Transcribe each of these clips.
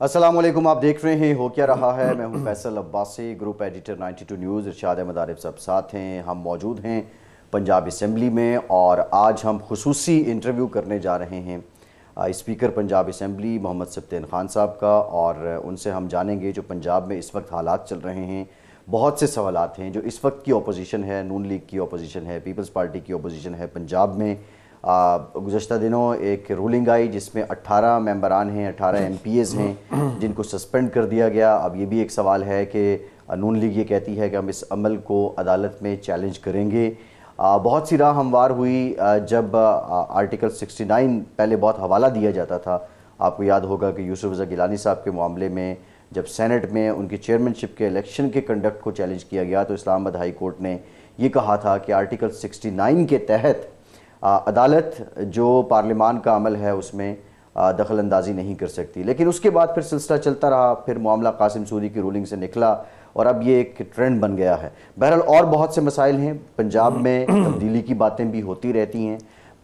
السلام علیکم، آپ دیکھ رہے ہیں ہو کیا رہا ہے۔ میں ہوں Faisal Abbasi, group editor 92 news. Irshad Ahmad Arif صاحب ساتھ ہیں، ہم موجود ہیں پنجاب اسمبلی میں، اور آج ہم خصوصی انٹرویو کرنے جا رہے ہیں اسپیکر پنجاب اسمبلی محمد سبطین خان صاحب کا، اور ان سے ہم جانیں گے جو پنجاب میں اس وقت حالات چل رہے ہیں۔ بہت سے سوالات ہیں جو اس وقت کی اپوزیشن ہے، نون لیگ کی اپوزیشن ہے، پیپلز پارٹی کی اپوزیشن ہے پنجاب میں۔ گزشتہ دنوں ایک رولنگ آئی جس میں 18 ممبران ہیں، 18 ایم پی ایز ہیں جن کو سسپینڈ کر دیا گیا۔ اب یہ بھی ایک سوال ہے کہ نون لیگ یہ کہتی ہے کہ ہم اس عمل کو عدالت میں چیلنج کریں گے۔ بہت سی راہ ہموار ہوئی جب آرٹیکل 69 پہلے بہت حوالہ دیا جاتا تھا۔ آپ کو یاد ہوگا کہ یوسف رضا گیلانی صاحب کے معاملے میں جب سینٹ میں ان کی چیئرمین شپ کے الیکشن کے کنڈکٹ کو چیلنج کیا گیا تو اسلام آباد ہائی کورٹ نے یہ کہا تھا کہ آرٹیکل 69 کے تحت عدالت جو پارلیمان کا عمل ہے اس میں دخل اندازی نہیں کر سکتی۔ لیکن اس کے بعد پھر سلسلہ چلتا رہا، پھر معاملہ قاسم سوری کی رولنگ سے نکلا اور اب یہ ایک ٹرینڈ بن گیا ہے۔ بہرحال اور بہت سے مسائل ہیں پنجاب میں، تبدیلی کی باتیں بھی ہوتی رہتی ہیں۔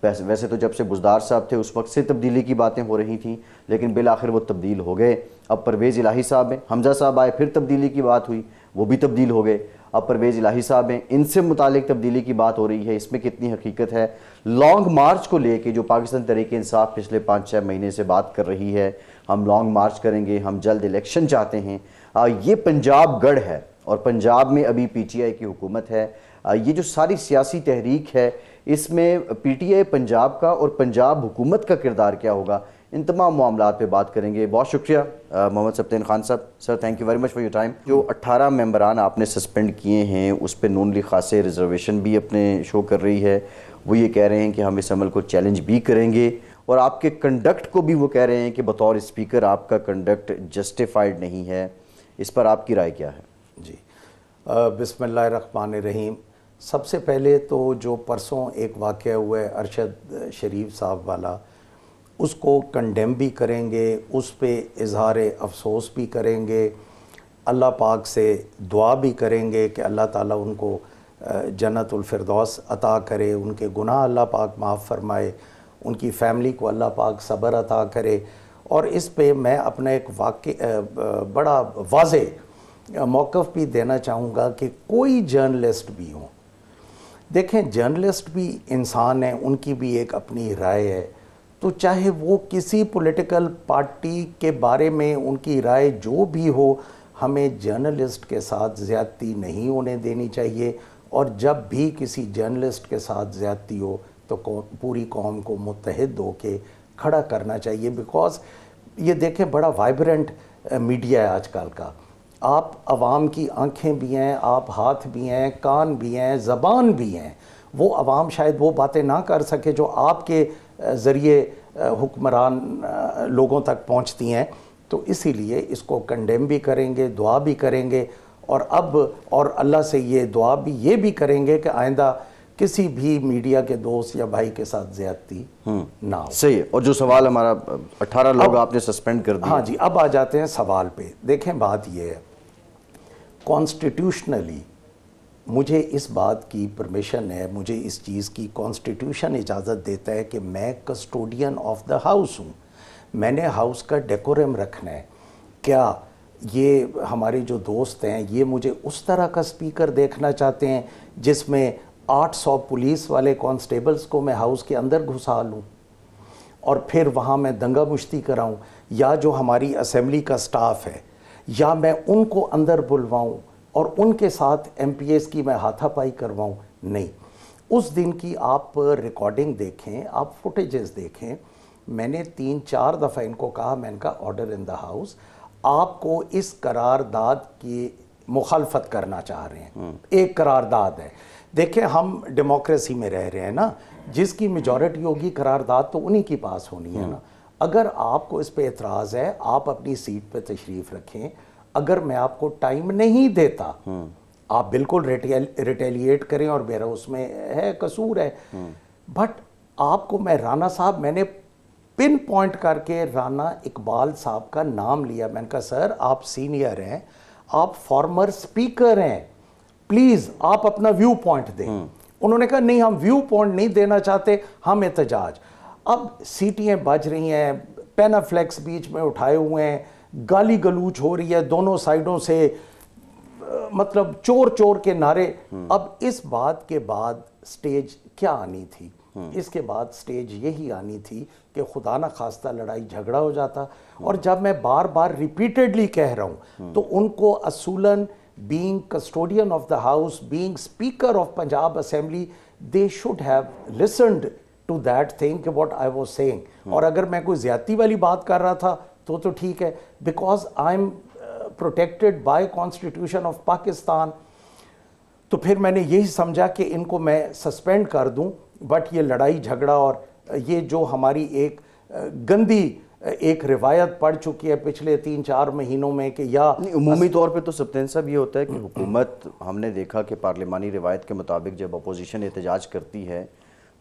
ویسے تو جب سے بزدار صاحب تھے اس وقت سے تبدیلی کی باتیں ہو رہی تھیں، لیکن بالآخر وہ تبدیل ہو گئے۔ اب پرویز الہی صاحب ہیں، حمزہ صاحب آئے، پھر تبدیلی کی بات ہوئی، وہ بھی تبدیل ہو گئے۔ اب پرویز الہی صاحب ہیں، ان سے متعلق تبدیلی کی بات ہو رہی ہے، اس میں کتنی حقیقت ہے؟ لانگ مارچ کو لے کے جو پاکستان تحریک انصاف پچھلے 5-6 مہینے سے بات کر رہی ہے، ہم لانگ مارچ کریں گے، ہم جلد الیکشن چاہتے ہیں، یہ پنجاب گڑھ ہے اور پنجاب میں ابھی پی ٹی آئی کی حکومت ہے۔ یہ جو ساری سیاسی تحریک ہے اس میں پی ٹی آئی پنجاب کا اور پنجاب حکومت کا کردار کیا ہوگا، ان تمام معاملات پہ بات کریں گے۔ بہت شکریہ محمد سبطین خان صاحب، sir thank you very much for your time. جو 18 ممبران آپ نے سسپینڈ کیے ہیں اس پہ نون لیگ خاصے ریزرویشن بھی اپنے شو کر رہی ہے، وہ یہ کہہ رہے ہیں کہ ہم اس عمل کو چیلنج بھی کریں گے، اور آپ کے کنڈکٹ کو بھی وہ کہہ رہے ہیں کہ بطور اسپیکر آپ کا کنڈکٹ جسٹیفائڈ نہیں ہے۔ اس پر آپ کی رائے کیا ہے؟ جی بسم اللہ الرحمن الرحیم۔ سب سے پہلے تو جو پرسوں ایک واقعہ ہوا ہے ارشد شریف صاحب والا، اس کو کنڈیم بھی کریں گے، اس پہ اظہار افسوس بھی کریں گے، اللہ پاک سے دعا بھی کریں گے کہ اللہ تعالیٰ ان کو جنت الفردوس عطا کرے، ان کے گناہ اللہ پاک معاف فرمائے، ان کی فیملی کو اللہ پاک صبر عطا کرے۔ اور اس پہ میں اپنا ایک بڑا واضح موقف بھی دینا چاہوں گا کہ کوئی جرنلسٹ بھی ہوں، دیکھیں جرنلسٹ بھی انسان ہیں، ان کی بھی ایک اپنی رائے ہے، تو چاہے وہ کسی پولیٹیکل پارٹی کے بارے میں ان کی رائے جو بھی ہو، ہمیں جرنلسٹ کے ساتھ زیادتی نہیں ہونے دینی چاہیے، اور جب بھی کسی جرنلسٹ کے ساتھ زیادتی ہو تو پوری قوم کو متحد ہو کے کھڑا کرنا چاہیے۔ بیکاز یہ دیکھیں بڑا وائبرنٹ میڈیا ہے آج کل کا، آپ عوام کی آنکھیں بھی ہیں، آپ ہاتھ بھی ہیں، کان بھی ہیں، زبان بھی ہیں۔ وہ عوام شاید وہ باتیں نہ کر سکے جو آپ کے ذریعے حکمران لوگوں تک پہنچتی ہیں، تو اسی لیے اس کو کنڈیم بھی کریں گے، دعا بھی کریں گے، اور اللہ سے یہ دعا بھی یہ بھی کریں گے کہ آئندہ کسی بھی میڈیا کے دوست یا بھائی کے ساتھ زیادتی نہ ہو۔ صحیح ہے۔ اور جو سوال ہمارا 18 لوگ آپ نے سسپینڈ کر دیا، ہاں جی، اب آ جاتے ہیں سوال پہ۔ دیکھیں بات یہ ہے، کانسٹیٹیوشنلی مجھے اس بات کی پرمیشن ہے، مجھے اس چیز کی کانسٹیٹیوشن اجازت دیتا ہے کہ میں کسٹوڈین آف دا ہاؤس ہوں، میں نے ہاؤس کا ڈیکورم رکھنا ہے۔ کیا یہ ہمارے جو دوست ہیں یہ مجھے اس طرح کا سپیکر دیکھنا چاہتے ہیں جس میں 800 پولیس والے کانسٹیبلز کو میں ہاؤس کے اندر گھسا لوں اور پھر وہاں میں دنگا مشتی کراؤں، یا جو ہماری اسمبلی کا سٹاف ہے یا میں ان کو اندر بلواؤں اور ان کے ساتھ ایم پی ایس کی میں ہاتھا پائی کرواؤں؟ نہیں، اس دن کی آپ ریکارڈنگ دیکھیں، آپ فوٹیجز دیکھیں، میں نے 3-4 دفعہ ان کو کہا، میں ان کا آرڈر ان دا ہاؤس، آپ کو اس قرارداد کی مخالفت کرنا چاہ رہے ہیں، ایک قرارداد ہے۔ دیکھیں ہم ڈیموکریسی میں رہ رہے ہیں نا، جس کی میجورٹی ہوگی قرارداد تو انہی کی پاس ہونی ہے نا۔ اگر آپ کو اس پہ اعتراض ہے آپ اپنی سیٹ پہ تشریف رکھیں، اگر میں آپ کو ٹائم نہیں دیتا آپ بالکل ریٹیلیٹ کریں اور میرا اس میں ہے قصور ہے، بٹ آپ کو میں رانا صاحب، میں نے پن پوائنٹ کر کے رانا اقبال صاحب کا نام لیا، میں نے کہا سر آپ سینئر ہیں، آپ فارمر سپیکر ہیں، پلیز آپ اپنا ویو پوائنٹ دیں۔ انہوں نے کہا نہیں ہم ویو پوائنٹ نہیں دینا چاہتے، ہم احتجاج۔ اب سیٹیاں بج رہی ہیں، پینا فلیکس بیچ میں اٹھائے ہوئے ہیں، گالی گلوچ ہو رہی ہے دونوں سائڈوں سے, مطلب چور چور کے نعرے. اب اس بات کے بعد سٹیج کیا آنی تھی؟ اس کے بعد سٹیج یہی آنی تھی کہ خدا نہ خواستہ لڑائی جھگڑا ہو جاتا. اور جب میں بار بار ریپیٹڈلی کہہ رہا ہوں تو ان کو اصولاً being custodian of the house, being speaker of Punjab Assembly, they should have listened to that thing what I was saying. اور اگر میں کوئی زیادتی والی بات کر رہا تھا تو ٹھیک ہے, because I'm protected by Constitution of Pakistan. تو پھر میں نے یہی سمجھا کہ ان کو میں سسپینڈ کر دوں. بٹ یہ لڑائی جھگڑا اور یہ جو ہماری ایک گندی ایک روایت پڑ چکی ہے پچھلے 3-4 مہینوں میں کہ یا عمومی طور پہ تو سبطین صاحب یہ ہوتا ہے کہ حکومت, ہم نے دیکھا کہ پارلیمانی روایت کے مطابق جب اپوزیشن احتجاج کرتی ہے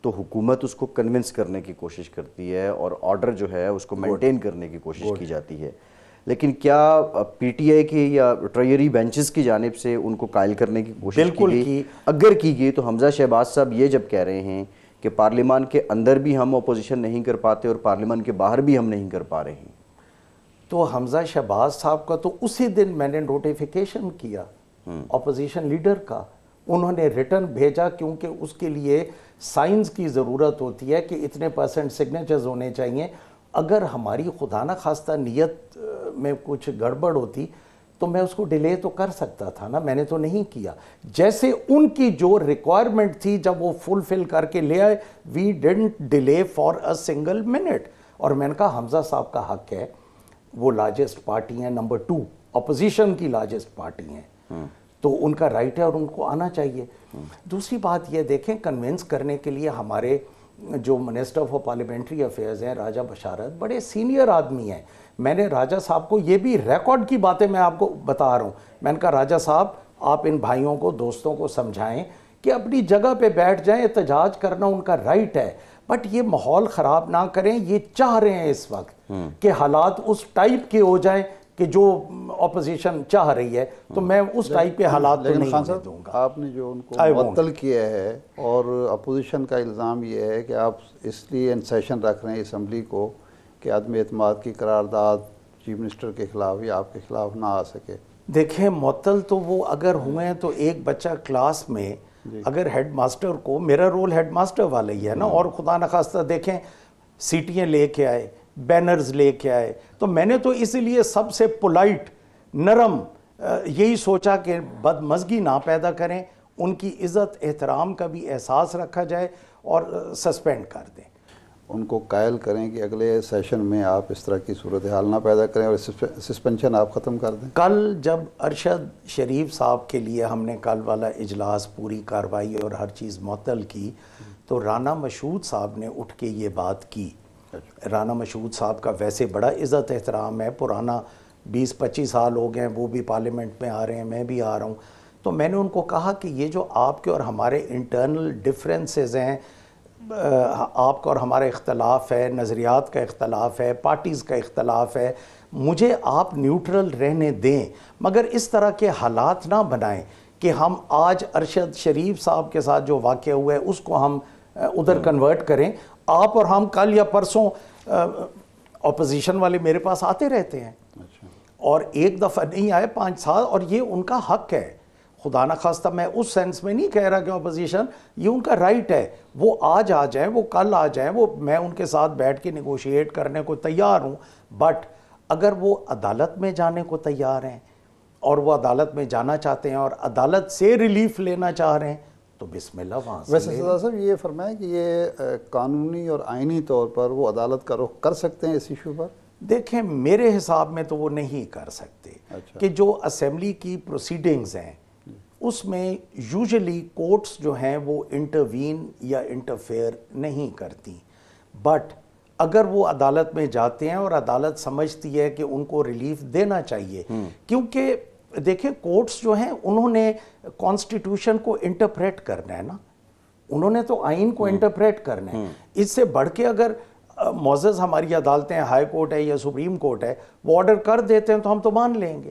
تو حکومت اس کو کنونس کرنے کی کوشش کرتی ہے اور آرڈر جو ہے اس کو مینٹین کرنے کی کوشش کی جاتی ہے. لیکن کیا پی ٹی آئی کے یا ٹریئری بینچز کی جانب سے ان کو قائل کرنے کی کوشش کی گئی؟ اگر کی گئی تو حمزہ شہباز صاحب یہ جب کہہ رہے ہیں کہ پارلیمان کے اندر بھی ہم اپوزیشن نہیں کر پاتے اور پارلیمان کے باہر بھی ہم نہیں کر پا رہے ہیں, تو حمزہ شہباز صاحب کا تو اسی دن میں نے نوٹیفیکیشن کیا اپوزیشن لیڈر کا. انہوں نے ریٹرن بھیجا کیونکہ اس کے لیے سائنس کی ضرورت ہوتی ہے کہ اتنے % سگنیچرز ہونے چاہیے. اگر ہماری خدا نہ خواستہ نیت میں کچھ گڑبڑ ہوتی تو میں اس کو ڈیلے تو کر سکتا تھا نا, میں نے تو نہیں کیا. جیسے ان کی جو ریکوائرمنٹ تھی جب وہ فلفل کر کے لے آئے, we didn't delay for a single minute. اور میں نے کہا حمزہ صاحب کا حق ہے, وہ لارجسٹ پارٹی ہیں, نمبر 2 اپوزیشن کی لارجسٹ پارٹی ہیں, تو ان کا رائٹ ہے اور ان کو آنا چاہیے. دوسری بات یہ دیکھیں, کنونس کرنے کے لیے ہمارے جو منسٹر فار پارلیمنٹری افیئرز ہیں راجہ بشارت بڑے سینئر آدمی ہیں. میں نے راجہ صاحب کو یہ بھی ریکارڈ کی باتیں میں آپ کو بتا رہا ہوں, میں نے کہا راجہ صاحب آپ ان بھائیوں کو دوستوں کو سمجھائیں کہ اپنی جگہ پہ بیٹھ جائیں, احتجاج کرنا ان کا رائٹ ہے, بٹ یہ ماحول خراب نہ کریں. یہ چاہ رہے ہیں اس وقت کہ حالات اس ٹائپ کے ہو جائیں کہ جو اپوزیشن چاہ رہی ہے, تو میں اس ٹائپ کے حالات تو نہیں ہونے دوں گا. آپ نے جو ان کو معطل کیا ہے اور اپوزیشن کا الزام یہ ہے کہ آپ اس لیے ان سیشن رکھ رہے ہیں اسمبلی کو کہ عدم اعتماد کی قرارداد چیف منسٹر کے خلاف یا آپ کے خلاف نہ آ سکے. دیکھیں معطل تو وہ اگر ہوئے ہیں تو ایک بچہ کلاس میں اگر ہیڈ ماسٹر کو, میرا رول ہیڈ ماسٹر والا ہی ہے نا, اور خدا نخواستہ دیکھیں سیٹیاں لے کے آئے, بینرز لے کے آئے, تو میں نے تو اسی لیے سب سے پولائٹ نرم یہی سوچا کہ بدمزگی نہ پیدا کریں, ان کی عزت احترام کا بھی احساس رکھا جائے اور سسپینڈ کر دیں. ان کو قائل کریں کہ اگلے سیشن میں آپ اس طرح کی صورتحال نہ پیدا کریں اور سسپینشن آپ ختم کر دیں. کل جب ارشد شریف صاحب کے لیے ہم نے کل والا اجلاس پوری کارروائی اور ہر چیز معطل کی تو رانا مشہود صاحب نے اٹھ کے یہ بات کی. رانا مشہود صاحب کا ویسے بڑا عزت احترام ہے, پرانا 20-25 سال ہو گئے ہیں, وہ بھی پارلیمنٹ میں آ رہے ہیں, میں بھی آ رہا ہوں. تو میں نے ان کو کہا کہ یہ جو آپ کے اور ہمارے انٹرنل ڈفرینسز ہیں, آپ کا اور ہمارا اختلاف ہے, نظریات کا اختلاف ہے, پارٹیز کا اختلاف ہے, مجھے آپ نیوٹرل رہنے دیں, مگر اس طرح کے حالات نہ بنائیں کہ ہم آج ارشد شریف صاحب کے ساتھ جو واقعہ ہوا ہے اس کو ہم ادھر کنورٹ کریں. آپ اور ہم کل یا پرسوں اپوزیشن والے میرے پاس آتے رہتے ہیں, اور ایک دفعہ نہیں آئے 5 سال, اور یہ ان کا حق ہے. خدا نہ خواستہ میں اس سینس میں نہیں کہہ رہا کہ اپوزیشن, یہ ان کا رائٹ ہے, وہ آج آ جائیں, وہ کل آ جائیں, وہ میں ان کے ساتھ بیٹھ کے نیگوشیٹ کرنے کو تیار ہوں. بٹ اگر وہ عدالت میں جانے کو تیار ہیں اور وہ عدالت میں جانا چاہتے ہیں اور عدالت سے ریلیف لینا چاہ رہے ہیں تو بسم اللہ وہاں سے. ویسے سردار صاحب یہ فرمائیں کہ یہ قانونی اور آئینی طور پر وہ عدالت کا رخ کر سکتے ہیں اس ایشو پر؟ دیکھیں میرے حساب میں تو وہ نہیں کر سکتے کہ جو اسمبلی کی پروسیڈنگز ہیں اس میں یوزلی کورٹس جو ہیں وہ انٹروین یا انٹرفیئر نہیں کرتی. بٹ اگر وہ عدالت میں جاتے ہیں اور عدالت سمجھتی ہے کہ ان کو ریلیف دینا چاہیے, کیونکہ دیکھیں کورٹس جو ہیں انہوں نے کانسٹیٹیوشن کو انٹرپریٹ کرنا ہے نا, انہوں نے تو آئین کو انٹرپریٹ کرنا ہے. اس سے بڑھ کے اگر معزز ہماری عدالتیں ہائی کورٹ ہے یا سپریم کورٹ ہے وہ آرڈر کر دیتے ہیں تو ہم تو مان لیں گے.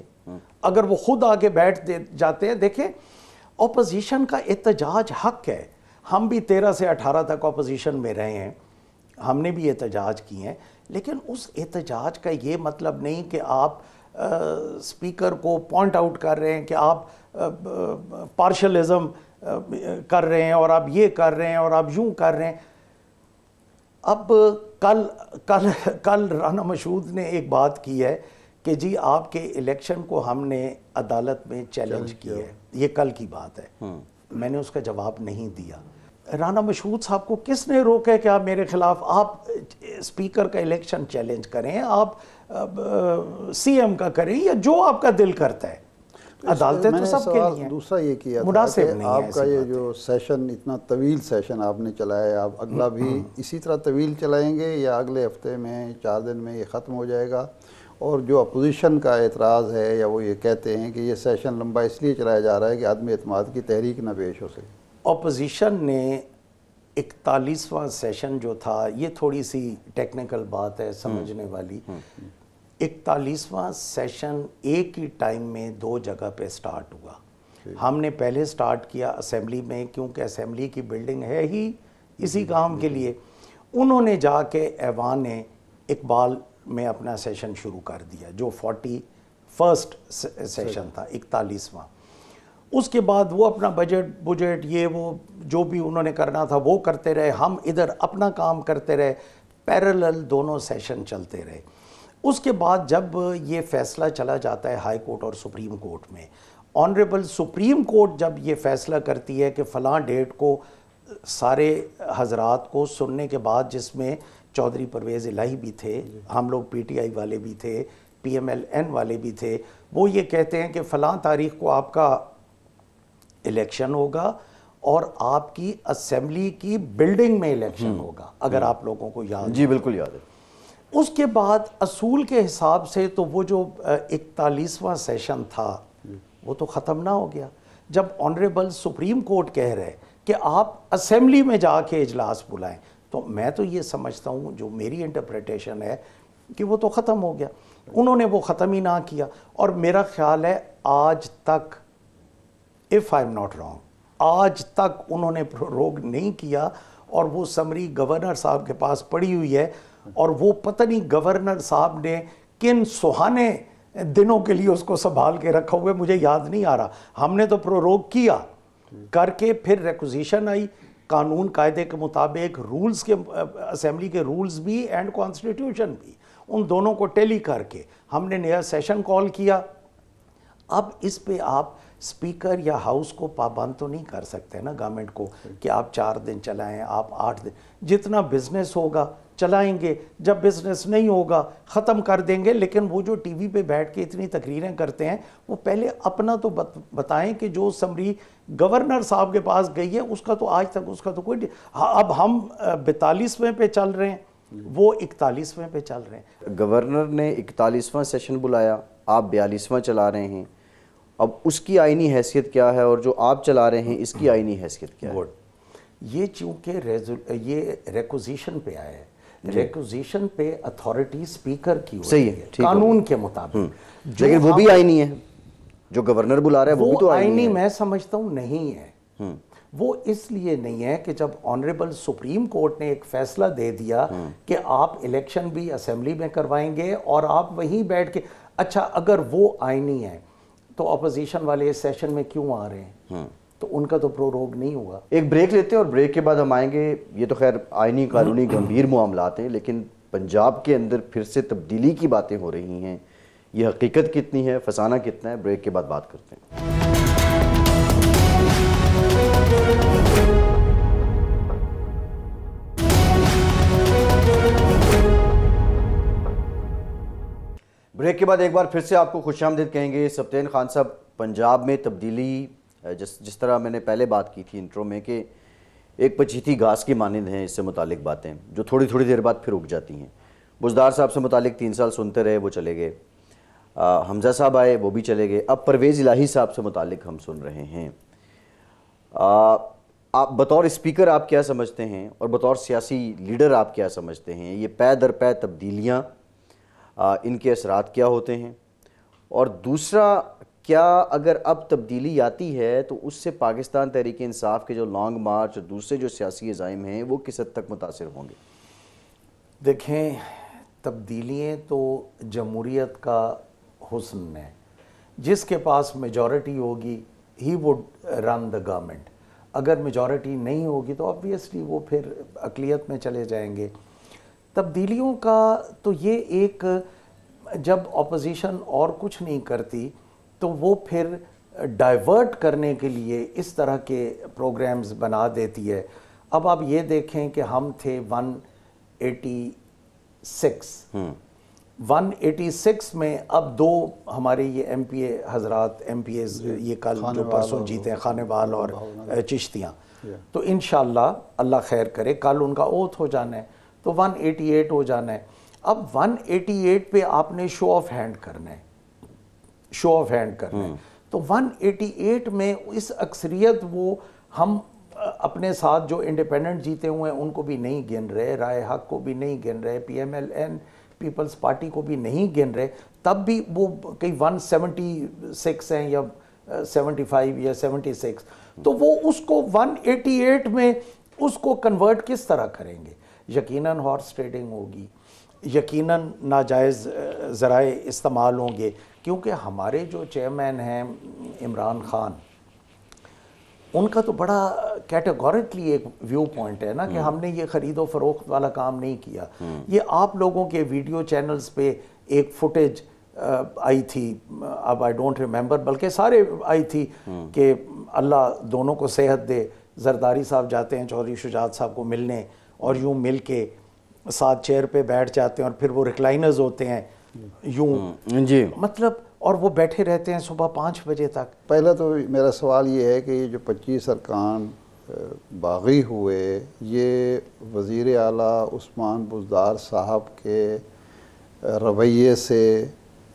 اگر وہ خود آگے بیٹھ جاتے ہیں, دیکھیں اپوزیشن کا احتجاج حق ہے. ہم بھی 13 سے 18 تک اپوزیشن میں رہے ہیں, ہم نے بھی احتجاج کیے ہیں, لیکن اس احتجاج کا یہ مطلب نہیں کہ آپ اسپیکر کو پوائنٹ آؤٹ کر رہے ہیں کہ آپ پارشلزم کر رہے ہیں اور آپ یہ کر رہے ہیں اور آپ یوں کر رہے ہیں. اب کل رانا مشہود نے ایک بات کی ہے کہ جی آپ کے الیکشن کو ہم نے عدالت میں چیلنج کیا ہے. یہ کل کی بات ہے. میں نے اس کا جواب نہیں دیا. رانا مشہود صاحب کو کس نے روکا ہے کہ آپ میرے خلاف آپ اسپیکر کا الیکشن چیلنج کریں, آپ سی ایم کا کریں, یا جو آپ کا دل کرتا ہے. عدالتیں تو سب کے لیے ہیں. دوسرا یہ کیا مناسب تھا کہ نہیں ہے آپ کا یہ جو سیشن اتنا طویل سیشن آپ نے چلایا ہے, آپ اگلا بھی اسی طرح طویل چلائیں گے یا اگلے ہفتے میں 4 دن میں یہ ختم ہو جائے گا؟ اور جو اپوزیشن کا اعتراض ہے یا وہ یہ کہتے ہیں کہ یہ سیشن لمبا اس لیے چلایا جا رہا ہے کہ عدم اعتماد کی تحریک نہ پیش ہو سکے. اپوزیشن نے 41واں سیشن جو تھا, یہ تھوڑی سی ٹیکنیکل بات ہے سمجھنے والی, 41واں سیشن ایک ہی ٹائم میں 2 جگہ پہ سٹارٹ ہوا. ہم نے پہلے سٹارٹ کیا اسمبلی میں, کیونکہ اسمبلی کی بلڈنگ ہے ہی اسی کام کے لیے. انہوں نے جا کے ایوان اقبال میں اپنا سیشن شروع کر دیا جو 41st سیشن تھا, 41واں. اس کے بعد وہ اپنا بجٹ یہ وہ جو بھی انہوں نے کرنا تھا وہ کرتے رہے, ہم ادھر اپنا کام کرتے رہے, پیرالل دونوں سیشن چلتے رہے. اس کے بعد جب یہ فیصلہ چلا جاتا ہے ہائی کورٹ اور سپریم کورٹ میں, آنریبل سپریم کورٹ جب یہ فیصلہ کرتی ہے کہ فلاں ڈیٹ کو سارے حضرات کو سننے کے بعد, جس میں چودھری پرویز الہی بھی تھے, ہم لوگ پی ٹی آئی والے بھی تھے, پی ایم ایل این والے بھی تھے, وہ یہ کہتے ہیں کہ فلاں تاریخ کو آپ کا الیکشن ہوگا اور آپ کی اسمبلی کی بلڈنگ میں الیکشن ہوگا, اگر آپ لوگوں کو یاد. جی بالکل یاد ہے. اس کے بعد اصول کے حساب سے تو وہ جو 41واں سیشن تھا وہ تو ختم نہ ہو گیا جب آنریبل سپریم کورٹ کہہ رہے کہ آپ اسمبلی میں جا کے اجلاس بلائیں. تو میں تو یہ سمجھتا ہوں, جو میری انٹرپریٹیشن ہے, کہ وہ تو ختم ہو گیا. انہوں نے وہ ختم ہی نہ کیا, اور میرا خیال ہے آج تک, if I'm not wrong, آج تک انہوں نے روک نہیں کیا, اور وہ سمری گورنر صاحب کے پاس پڑی ہوئی ہے, اور وہ پتہ نہیں گورنر صاحب نے کن سہانے دنوں کے لیے اس کو سنبھال کے رکھا ہوئے, مجھے یاد نہیں آ رہا. ہم نے تو پروروگ کیا کر کے, پھر ریکوزیشن آئی قانون قاعدے کے مطابق, رولز کے, اسمبلی کے رولز بھی اینڈ کانسٹیٹیوشن بھی, ان دونوں کو ٹیلی کر کے ہم نے نیا سیشن کال کیا. اب اس پہ آپ اسپیکر یا ہاؤس کو پابند تو نہیں کر سکتے نا گورنمنٹ کو کہ آپ 4 دن چلائیں, آپ 8 دن, جتنا بزنس ہوگا چلائیں گے, جب بزنس نہیں ہوگا ختم کر دیں گے. لیکن وہ جو ٹی وی پہ بیٹھ کے اتنی تقریریں کرتے ہیں, وہ پہلے اپنا تو بتائیں کہ جو سمری گورنر صاحب کے پاس گئی ہے اس کا تو آج تک اس کا تو کوئی. اب ہم 42ویں پہ چل رہے ہیں, وہ 41ویں پہ چل رہے ہیں. گورنر نے 41واں سیشن بلایا, آپ 42واں چلا رہے ہیں. اب اس کی آئینی حیثیت کیا ہے, اور جو آپ چلا رہے ہیں اس کی آئینی حیثیت کیا ہے؟ یہ چونکہ یہ ریکوزیشن پہ آیا ہے, ریکوزیشن پہ اتھارٹی اسپیکر کی ہوتی ہے قانون کے مطابق, لیکن وہ بھی آئینی ہے. جو گورنر بلا رہا ہے وہ بھی تو آئینی ہے. میں سمجھتا ہوں نہیں ہے. وہ اس لیے نہیں ہے کہ جب آنریبل سپریم کورٹ نے ایک فیصلہ دے دیا کہ آپ الیکشن بھی اسمبلی میں کروائیں گے اور آپ وہیں بیٹھ کے, اچھا اگر وہ آئینی ہے تو اپوزیشن والے اس سیشن میں کیوں آ رہے ہیں؟ تو ان کا تو پروروگ نہیں ہوا. ایک بریک لیتے ہیں اور بریک کے بعد ہم آئیں گے. یہ تو خیر آئینی قانونی گمبھیر معاملات ہیں, لیکن پنجاب کے اندر پھر سے تبدیلی کی باتیں ہو رہی ہیں. یہ حقیقت کتنی ہے, فسانہ کتنا ہے؟ بریک کے بعد بات کرتے ہیں. بریک کے بعد ایک بار پھر سے آپ کو خوش آمدید کہیں گے. سبطین خان صاحب, پنجاب میں تبدیلی جس طرح میں نے پہلے بات کی تھی انٹرو میں کہ ایک پچیتی گھاس کی مانند ہیں, اس سے متعلق باتیں جو تھوڑی تھوڑی دیر بعد پھر اگ جاتی ہیں. بزدار صاحب سے متعلق 3 سال سنتے رہے, وہ چلے گئے. حمزہ صاحب آئے, وہ بھی چلے گئے. اب پرویز الہی صاحب سے متعلق ہم سن رہے ہیں. آپ بطور اسپیکر آپ کیا سمجھتے ہیں, اور بطور سیاسی لیڈر آپ کیا سمجھتے ہیں؟ یہ پے در پے تبدیلیاں, ان کے اثرات کیا ہوتے ہیں؟ اور دوسرا, کیا اگر اب تبدیلی آتی ہے تو اس سے پاکستان تحریک انصاف کے جو لانگ مارچ اور دوسرے جو سیاسی عزائم ہیں وہ کس حد تک متاثر ہوں گے؟ دیکھیں, تبدیلیاں تو جمہوریت کا حسن ہے. جس کے پاس میجورٹی ہوگی he would run the government. اگر میجورٹی نہیں ہوگی تو آبویسلی وہ پھر اقلیت میں چلے جائیں گے. تبدیلیوں کا تو یہ ایک جب اپوزیشن اور کچھ نہیں کرتی تو وہ پھر ڈائیورٹ کرنے کے لیے اس طرح کے پروگرامز بنا دیتی ہے. اب آپ یہ دیکھیں کہ ہم تھے 186 میں، اب دو ہمارے یہ ایم پی اے حضرات، ایم پی ایز یہ کل جو پرسوں جیتے ہیں، خانے بال اور چشتیاں، تو انشاءاللہ اللہ خیر کرے کل ان کا اوتھ ہو جانا ہے تو 188 ہو جانا ہے. اب 188 پہ آپ نے شو آف ہینڈ کرنا ہے، تو 188 میں اس اکثریت وہ ہم اپنے ساتھ جو انڈیپینڈنٹ جیتے ہوئے ہیں ان کو بھی نہیں گن رہے، رائے حق کو بھی نہیں گن رہے، P M L N Peoples Party کو بھی نہیں گن رہے، تب بھی وہ کئی 176 ہیں یا 75 یا 76، تو وہ اس کو 188 میں اس کو کنورٹ کس طرح کریں گے؟ یقیناً ہارس ٹریڈنگ ہوگی، یقیناً ناجائز ذرائع استعمال ہوں گے، کیونکہ ہمارے جو چیئرمین ہیں عمران خان، ان کا تو بڑا کیٹیگورکلی ایک ویو پوائنٹ ہے نا کہ ہم نے یہ خرید و فروخت والا کام نہیں کیا. یہ آپ لوگوں کے ویڈیو چینلز پہ ایک فوٹیج آئی تھی، اب آئی ڈونٹ ریممبر، بلکہ سارے آئی تھی کہ اللہ دونوں کو صحت دے، زرداری صاحب جاتے ہیں چودھری شجاعت صاحب کو ملنے اور یوں مل کے ساتھ چیئر پہ بیٹھ جاتے ہیں اور پھر وہ ریکلائنرز ہوتے ہیں یوں جی، مطلب، اور وہ بیٹھے رہتے ہیں صبح 5 بجے تک. پہلا تو میرا سوال یہ ہے کہ یہ جو 25 ارکان باغی ہوئے، یہ وزیر اعلیٰ عثمان بزدار صاحب کے رویے سے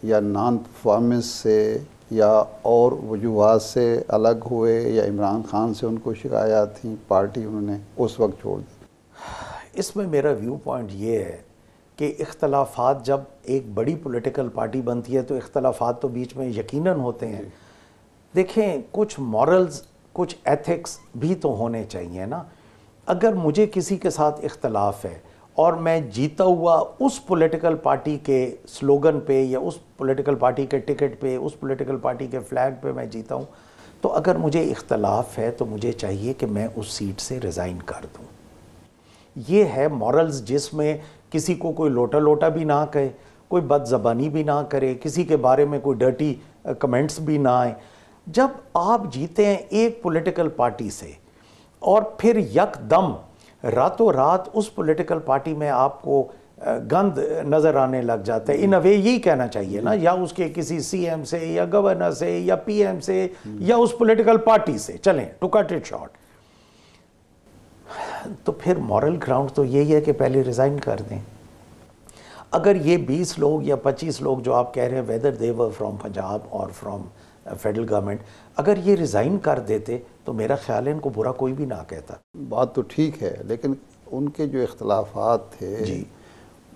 یا نان پرفارمنس سے یا اور وجوہات سے الگ ہوئے، یا عمران خان سے ان کو شکایات تھیں، پارٹی انہوں نے اس وقت چھوڑ دی؟ اس میں میرا ویو پوائنٹ یہ ہے کہ اختلافات جب ایک بڑی پولیٹیکل پارٹی بنتی ہے تو اختلافات تو بیچ میں یقیناً ہوتے ہیں. دیکھیں، کچھ مورلز، کچھ ایتھکس بھی تو ہونے چاہیے نا. اگر مجھے کسی کے ساتھ اختلاف ہے اور میں جیتا ہوا اس پولیٹیکل پارٹی کے سلوگن پہ یا اس پولیٹیکل پارٹی کے ٹکٹ پہ، اس پولیٹیکل پارٹی کے فلیگ پہ میں جیتا ہوں، تو اگر مجھے اختلاف ہے تو مجھے چاہیے کہ میں اس سیٹ سے ریزائن کر دوں. یہ ہے مورلز، جس میں کسی کو کوئی لوٹا لوٹا بھی نہ کہے، کوئی بد زبانی بھی نہ کرے، کسی کے بارے میں کوئی ڈرٹی کمنٹس بھی نہ آئیں. جب آپ جیتے ہیں ایک پولیٹیکل پارٹی سے اور پھر یک دم راتوں رات اس پولیٹیکل پارٹی میں آپ کو گند نظر آنے لگ جاتا ہے، ان اے وے یہی کہنا چاہیے نا، یا اس کے کسی سی ایم سے یا گورنر سے یا پی ایم سے یا اس پولیٹیکل پارٹی سے، چلیں ٹو کٹ اٹ شارٹ، تو پھر مورل گراؤنڈ تو یہی ہے کہ پہلے ریزائن کر دیں. اگر یہ 20 لوگ یا 25 لوگ جو آپ کہہ رہے ہیں whether they were from Punjab اور فرام فیڈرل گورنمنٹ، اگر یہ ریزائن کر دیتے تو میرا خیال ہے ان کو برا کوئی بھی نہ کہتا. بات تو ٹھیک ہے، لیکن ان کے جو اختلافات تھے جی،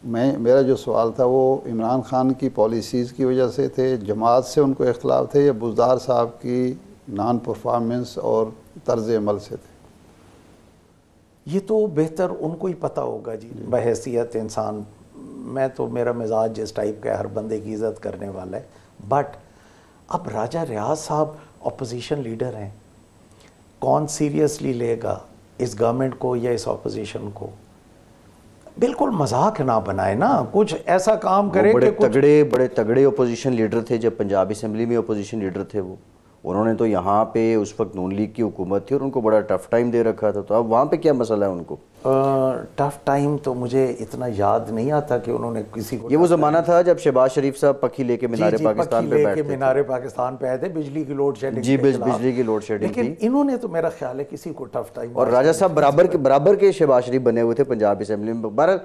میرا جو سوال تھا وہ عمران خان کی پالیسیز کی وجہ سے تھے، جماعت سے ان کو اختلاف تھے، یا بزدار صاحب کی نان پرفارمنس اور طرز عمل سے تھے؟ یہ تو بہتر ان کو ہی پتہ ہوگا جی، بحیثیت انسان. میں تو، میرا مزاج جس ٹائپ کا ہے، ہر بندے کی عزت کرنے والا ہے. بٹ اب راجہ ریاض صاحب اپوزیشن لیڈر ہیں، کون سیریسلی لے گا اس گورنمنٹ کو یا اس اپوزیشن کو؟ بالکل مذاق نہ بنائے نا، کچھ ایسا کام کرے کہ بڑے تگڑے اپوزیشن لیڈر تھے جب پنجاب اسمبلی میں اپوزیشن لیڈر تھے. وہ انہوں نے تو یہاں پہ اس وقت نون لیگ کی حکومت تھی اور ان کو بڑا ٹف ٹائم دے رکھا تھا. تو اب وہاں پہ کیا مسئلہ ہے ان کو؟ ٹف ٹائم تو مجھے اتنا یاد نہیں آتا کہ انہوں نے کسی کو. یہ وہ زمانہ تھا جب شہباز شریف صاحب پکھی لے کے مینار پاکستان پہ بیٹھتے تھے. مینار پاکستان پہ آئے تھے بجلی کی لوڈ شیڈنگ. جی، بجلی کی لوڈ شیڈنگ تھی. لیکن انہوں نے تو میرا خیال ہے کسی کو ٹف ٹائم. اور راجہ صاحب برابر کے شہباز شریف بنے ہوئے تھے پنجاب اسمبلی میں. بہرحال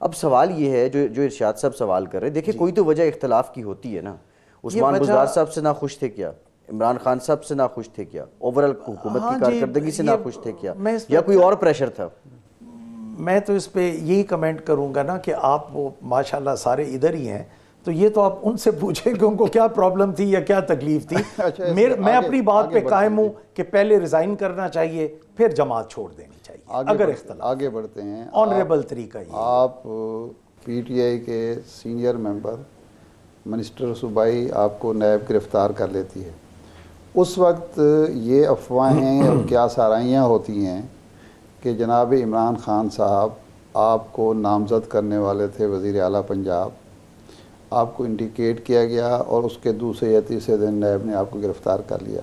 اب سوال یہ ہے جو ارشاد صاحب سوال کر رہے ہیں، دیکھیں کوئی تو وجہ اختلاف کی ہوتی ہے نا. عثمان بزدار صاحب سے ناخوش تھے کیا؟ عمران خان صاحب سے ناخوش تھے کیا؟ اوورال حکومت کی کارکردگی سے ناخوش تھے کیا، یا کوئی اور پریشر تھا؟ میں تو اس پہ یہی کمنٹ کروں گا نا کہ آپ وہ ماشاءاللہ سارے ادھر ہی ہیں، تو یہ تو آپ ان سے پوچھیں کہ ان کو کیا پرابلم تھی یا کیا تکلیف تھی. میں اپنی بات پہ قائم ہوں کہ پہلے ریزائن کرنا چاہیے، پھر جماعت چھوڑ دینی چاہیے. اگر اختلاف، آگے بڑھتے ہیں، آنریبل طریقہ یہ. آپ پی ٹی آئی کے سینئر ممبر منسٹر صوبائی آپ کو نیب گرفتار کر لیتی ہے، اس وقت یہ افواہیں اور کیا سارائیاں ہوتی ہیں کہ جناب عمران خان صاحب آپ کو نامزد کرنے والے تھے وزیر اعلیٰ پنجاب، آپ کو انڈیکیٹ کیا گیا اور اس کے دوسرے یا تیسرے دن نیب نے آپ کو گرفتار کر لیا۔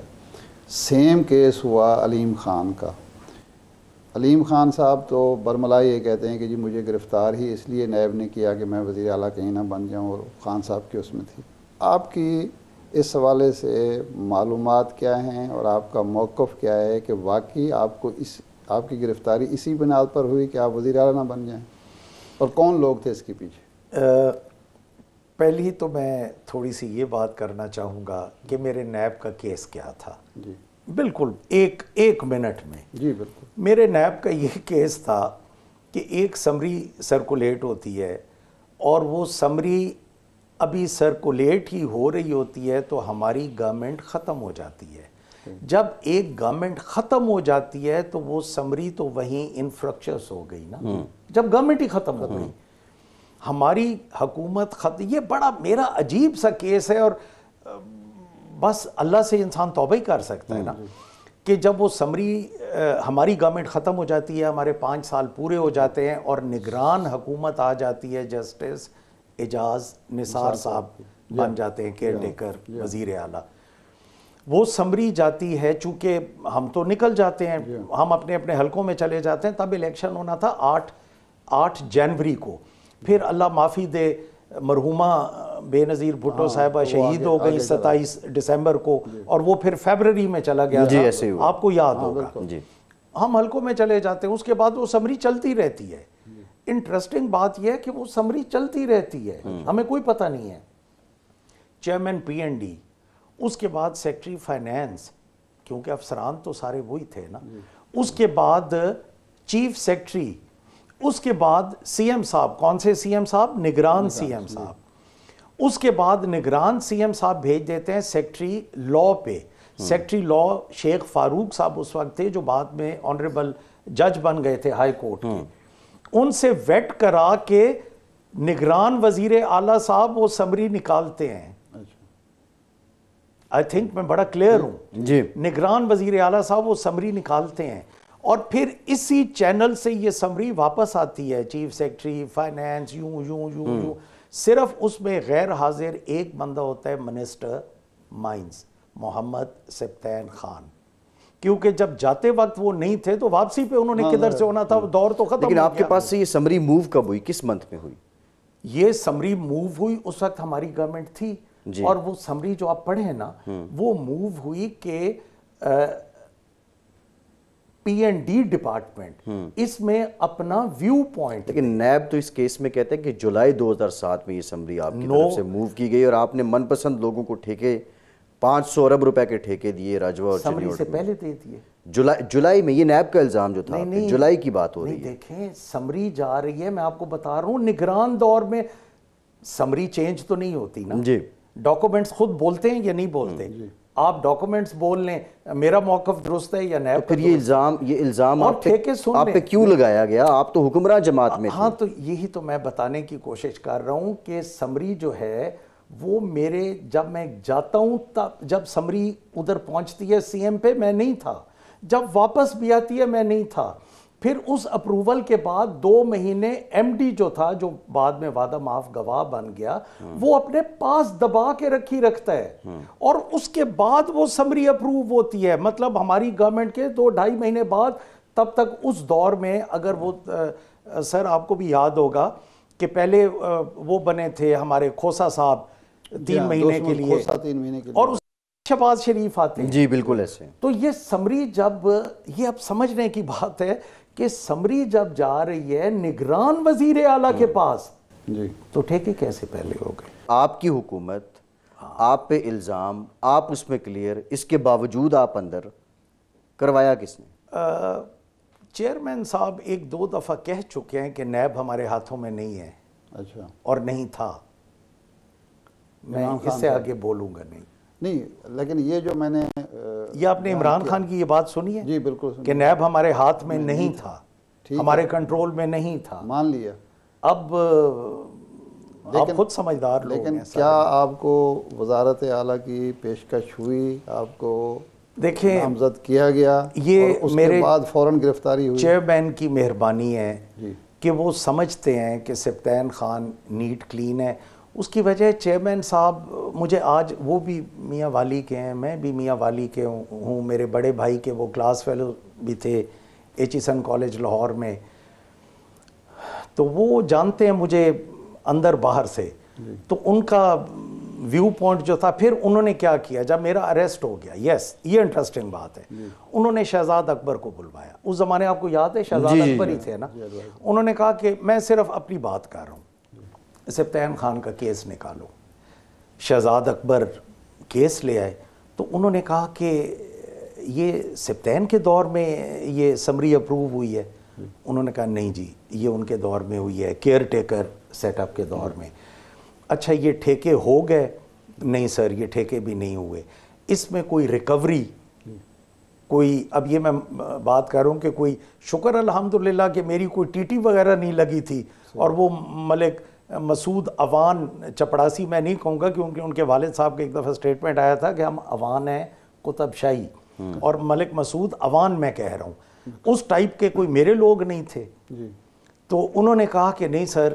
سیم کیس ہوا علیم خان کا۔ علیم خان صاحب تو برملا یہ کہتے ہیں کہ جی مجھے گرفتار ہی اس لیے نیب نے کیا کہ میں وزیر اعلیٰ کہیں نہ بن جاؤں، اور خان صاحب کی اس میں تھی۔ آپ کی اس حوالے سے معلومات کیا ہیں اور آپ کا موقف کیا ہے کہ واقعی آپ کی گرفتاری اسی بنیاد پر ہوئی کہ آپ وزیر اعلیٰ نہ بن جائیں، اور کون لوگ تھے اس کے پیچھے؟ پہلی تو میں تھوڑی سی یہ بات کرنا چاہوں گا کہ میرے نیب کا کیس کیا تھا۔ جی بالکل ایک منٹ میں جی بالکل۔ میرے نیب کا یہ کیس تھا کہ ایک سمری سرکولیٹ ہوتی ہے، اور وہ سمری ابھی سرکولیٹ ہی ہو رہی ہوتی ہے تو ہماری گورنمنٹ ختم ہو جاتی ہے۔ جب ایک گورنمنٹ ختم ہو جاتی ہے تو وہ سمری تو وہیں انفرکشس ہو گئی نا، جب گورنمنٹ ہی ختم ہو گئی، ہماری حکومت یہ بڑا میرا عجیب سا کیس ہے، اور بس اللہ سے انسان توبہ ہی کر سکتا ہے نا کہ جب وہ سمری ہماری گورنمنٹ ختم ہو جاتی ہے، ہمارے 5 سال پورے ہو جاتے ہیں، اور نگران حکومت آ جاتی ہے، جسٹس اعجاز نثار صاحب بن جاتے ہیں کیئر ٹیکر وزیر اعلیٰ۔ وہ سمری جاتی ہے، چونکہ ہم تو نکل جاتے ہیں، ہم اپنے اپنے حلقوں میں چلے جاتے ہیں، تب الیکشن ہونا تھا 8 جنوری کو، پھر اللہ معافی دے مرحومہ بے نظیر بھٹو صاحبہ شہید ہو گئی 27 دسمبر کو، اور وہ پھر فیبرری میں چلا گیا تھا، آپ کو یاد ہوگا۔ ہم حلقوں میں چلے جاتے ہیں، اس کے بعد وہ سمری چلتی رہتی ہے۔ انٹرسٹنگ بات یہ ہے کہ وہ سمری چلتی رہتی ہے، ہمیں کوئی پتہ نہیں ہے۔ چیئرمین پی این ڈی، اس کے بعد سیکٹری فائنینس، کیونکہ افسران تو سارے وہی تھے نا، اس کے بعد چیف سیکٹری، اس کے بعد سی ایم صاحب، کون سے سی ایم صاحب؟ نگران سی ایم صاحب۔ اس کے بعد نگران سی ایم صاحب بھیج دیتے ہیں سیکٹری لا پہ۔ سیکٹری لا شیخ فاروق صاحب اس وقت تھے، جو بعد میں آنریبل جج بن گئے تھے ہائی کورٹ کے۔ ان سے ویٹ کرا کے نگران وزیر اعلیٰ صاحب وہ سمری نکالتے ہیں۔ آئی تھنک میں بڑا کلیئر ہوں جی، نگران وزیر اعلیٰ صاحب وہ سمری نکالتے ہیں، اور پھر اسی چینل سے یہ سمری واپس آتی ہے، چیف سیکٹری فائنینس، یوں صرف اس میں غیر حاضر ایک بندہ ہوتا ہے، منسٹر مائنز محمد سبطین خان، کیونکہ جب جاتے وقت وہ نہیں تھے تو واپسی پہ انہوں نے کدھر سے ہونا تھا، دور تو ختم ہو گیا۔ لیکن آپ کے پاس سے یہ سمری موو کب ہوئی، کس منتھ میں ہوئی؟ یہ سمری موو ہوئی اس وقت ہماری گورنمنٹ تھی، اور وہ سمری جو آپ پڑھیں نا، وہ موو ہوئی کہ پی این ڈی ڈپارٹمنٹ اس میں اپنا ویو پوائنٹ۔ لیکن نیب تو اس کیس میں کہتے ہیں کہ جولائی 2007 میں یہ سمری آپ کی طرف سے موو کی گئی، اور آپ نے من پسند لوگوں کو ٹھیکے 500 ارب روپے کے ٹھیکے دیے راجوا اور سمری سے پہلے دے دیے جولائی میں۔ یہ نیب کا الزام جو تھا، جولائی کی بات ہو رہی ہے۔ دیکھیں سمری جا رہی ہے، میں آپ کو بتا رہا ہوں، نگران دور میں سمری چینج تو نہیں ہوتی نا، جی، ڈاکومنٹس خود بولتے ہیں یا نہیں بولتے؟ آپ ڈاکومنٹس بول لیں میرا موقف درست ہے یا نیب؟ پھر یہ الزام آپ پہ کیوں لگایا گیا؟ آپ تو حکمراں جماعت میں تھے۔ ہاں، تو یہی تو میں بتانے کی کوشش کر رہا ہوں کہ سمری جو ہے وہ میرے، جب میں جاتا ہوں تب، جب سمری ادھر پہنچتی ہے سی ایم پہ میں نہیں تھا، جب واپس بھی آتی ہے میں نہیں تھا، پھر اس اپروول کے بعد 2 مہینے ایم ڈی جو تھا، جو بعد میں وعدہ معاف گواہ بن گیا، وہ اپنے پاس دبا کے رکھتا ہے، اور اس کے بعد وہ سمری اپروو ہوتی ہے، مطلب ہماری گورنمنٹ کے 2-2.5 مہینے بعد۔ تب تک اس دور میں اگر وہ سر آپ کو بھی یاد ہوگا کہ پہلے وہ بنے تھے ہمارے کھوسا صاحب 3 مہینے کے لیے، اور اس شہباز شریف آتے ہیں۔ جی بالکل ایسے۔ تو یہ سمری جب، یہ اب سمجھنے کی بات ہے کہ سمری جب جا رہی ہے نگران وزیر اعلیٰ کے پاس، تو ٹھیکے کیسے پہلے ہو گئے؟ آپ کی حکومت، آپ پہ الزام، آپ اس میں کلیئر، اس کے باوجود آپ اندر، کروایا کس نے؟ چیئرمین صاحب 1-2 دفعہ کہہ چکے ہیں کہ نیب ہمارے ہاتھوں میں نہیں ہے، اچھا، اور نہیں تھا، میں اس سے آگے بولوں گا نہیں۔ لیکن یہ جو میں نے یہ آپ نے عمران خان کی یہ بات سنی ہے؟ جی بالکل، کہ نیب ہمارے ہاتھ میں نہیں تھا، ہمارے کنٹرول میں نہیں تھا، مان لیا۔ اب آپ خود سمجھدار لوگ ہیں. لیکن کیا آپ کو وزارت اعلیٰ کی پیشکش ہوئی, آپ کو دیکھیں نامزد کیا گیا, یہ اور اس میرے کے بعد فوراً گرفتاری ہوئی؟ چیئرمین کی مہربانی ہے جی کہ وہ سمجھتے ہیں کہ سبطین خان نیٹ کلین ہے. اس کی وجہ چیئرمین صاحب مجھے آج, وہ بھی میاں والی کے ہیں, میں بھی میاں والی کے ہوں, میرے بڑے بھائی کے وہ کلاس فیلو بھی تھے ایچیسن کالج لاہور میں, تو وہ جانتے ہیں مجھے اندر باہر سے. تو ان کا ویو پوائنٹ جو تھا, پھر انہوں نے کیا کیا جب میرا اریسٹ ہو گیا, یس یہ انٹرسٹنگ بات ہے, انہوں نے شہزاد اکبر کو بلوایا. اس زمانے آپ کو یاد ہے شہزاد اکبر ہی تھے نا. انہوں نے کہا کہ میں صرف اپنی بات کر رہا ہوں, سبطین خان کا کیس نکالو. شہزاد اکبر کیس لے آئے, تو انہوں نے کہا کہ یہ سبطین کے دور میں یہ سمری اپروو ہوئی ہے. انہوں نے کہا نہیں جی, یہ ان کے دور میں ہوئی ہے, کیئر ٹیکر سیٹ اپ کے دور میں. اچھا یہ ٹھیکے ہو گئے؟ نہیں سر, یہ ٹھیکے بھی نہیں ہوئے. اس میں کوئی ریکوری, کوئی, اب یہ میں بات کر رہا ہوں کہ کوئی, شکر الحمدللہ کہ میری کوئی ٹی ٹی وغیرہ نہیں لگی تھی. اور وہ ملک مسعود عوان چپڑاسی, میں نہیں کہوں گا کیونکہ ان کے والد صاحب کے ایک دفعہ سٹیٹمنٹ آیا تھا کہ ہم عوان ہیں قطب شاہی, اور ملک مسعود عوان میں کہہ رہا ہوں, اس ٹائپ کے کوئی میرے لوگ نہیں تھے. تو انہوں نے کہا کہ نہیں سر,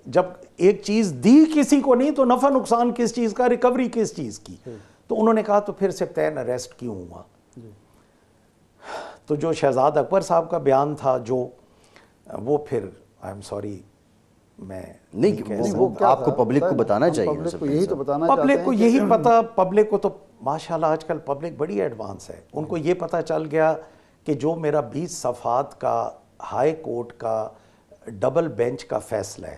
جب ایک چیز دی کسی کو نہیں تو نفع نقصان کس چیز کا, ریکوری کس چیز کی. تو انہوں نے کہا تو پھر سبطین اریسٹ کیوں ہوا؟ تو جو شہزاد اکبر صاحب کا بیان تھا, جو وہ پھر آئی ایم سوری, میں نہیں, وہ آپ کو پبلک کو بتانا چاہیے, پبلک کو یہی تو بتانا چاہتے ہیں, پبلک کو یہی پتا, پبلک کو تو ماشاءاللہ آج کل پبلک بڑی ایڈوانس ہے. ان کو یہ پتہ چل گیا کہ جو میرا 20 صفحات کا ہائی کورٹ کا ڈبل بینچ کا فیصلہ ہے,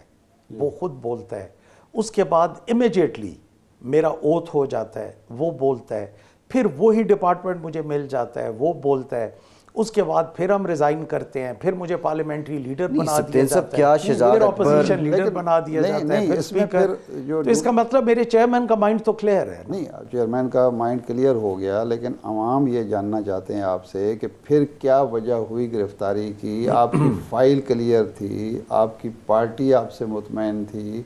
وہ خود بولتا ہے. اس کے بعد امیجیٹلی میرا اوتھ ہو جاتا ہے, وہ بولتا ہے, پھر وہی ڈپارٹمنٹ مجھے مل جاتا ہے, وہ بولتا ہے. اس کے بعد پھر ہم ریزائن کرتے ہیں, پھر مجھے پارلیمنٹری لیڈر بنا دیا جاتا ہے, پھر اپوزیشن لیڈر بنا دیا جاتا ہے, پھر اسپیکر. تو اس کا مطلب میرے چیئرمین کا مائنڈ تو کلیئر ہے. نہیں, چیئرمین کا مائنڈ کلیئر ہو گیا, لیکن عوام یہ جاننا چاہتے ہیں آپ سے کہ پھر کیا وجہ ہوئی گرفتاری کی؟ آپ کی فائل کلیئر تھی, آپ کی پارٹی آپ سے مطمئن تھی,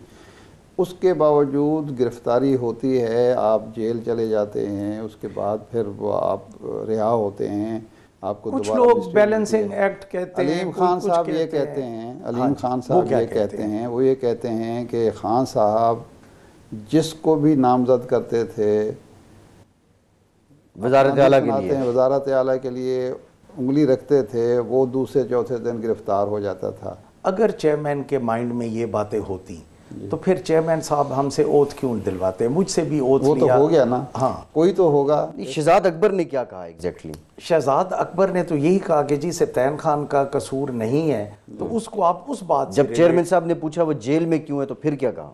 اس کے باوجود گرفتاری ہوتی ہے, آپ جیل چلے جاتے ہیں, اس کے بعد پھر وہ آپ رہا ہوتے ہیں. آپ کو کچھ لوگ بیلنسنگ ایکٹ کہتے ہیں, علیم خان صاحب یہ کہتے ہیں, علیم خان صاحب یہ کہتے ہیں, وہ یہ کہتے ہیں کہ خان صاحب جس کو بھی نامزد کرتے تھے وزارت اعلیٰ کے لیے, وزارت اعلیٰ کے لیے انگلی رکھتے تھے, وہ دوسرے چوتھے دن گرفتار ہو جاتا تھا. اگر چیئرمین کے مائنڈ میں یہ باتیں ہوتی تو پھر چیئرمین صاحب ہم سے اوتھ کیوں دلواتے ہیں؟ مجھ سے بھی اوتھ لیا. وہ تو ہو گیا نا, ہاں کوئی تو ہوگا. شہزاد اکبر نے کیا کہا ایگزیکٹلی؟ شہزاد اکبر نے تو یہی کہا کہ جی سبطین خان کا قصور نہیں ہے. تو اس کو آپ اس بات سے, جب چیئرمین صاحب نے پوچھا وہ جیل میں کیوں ہے تو پھر کیا کہا؟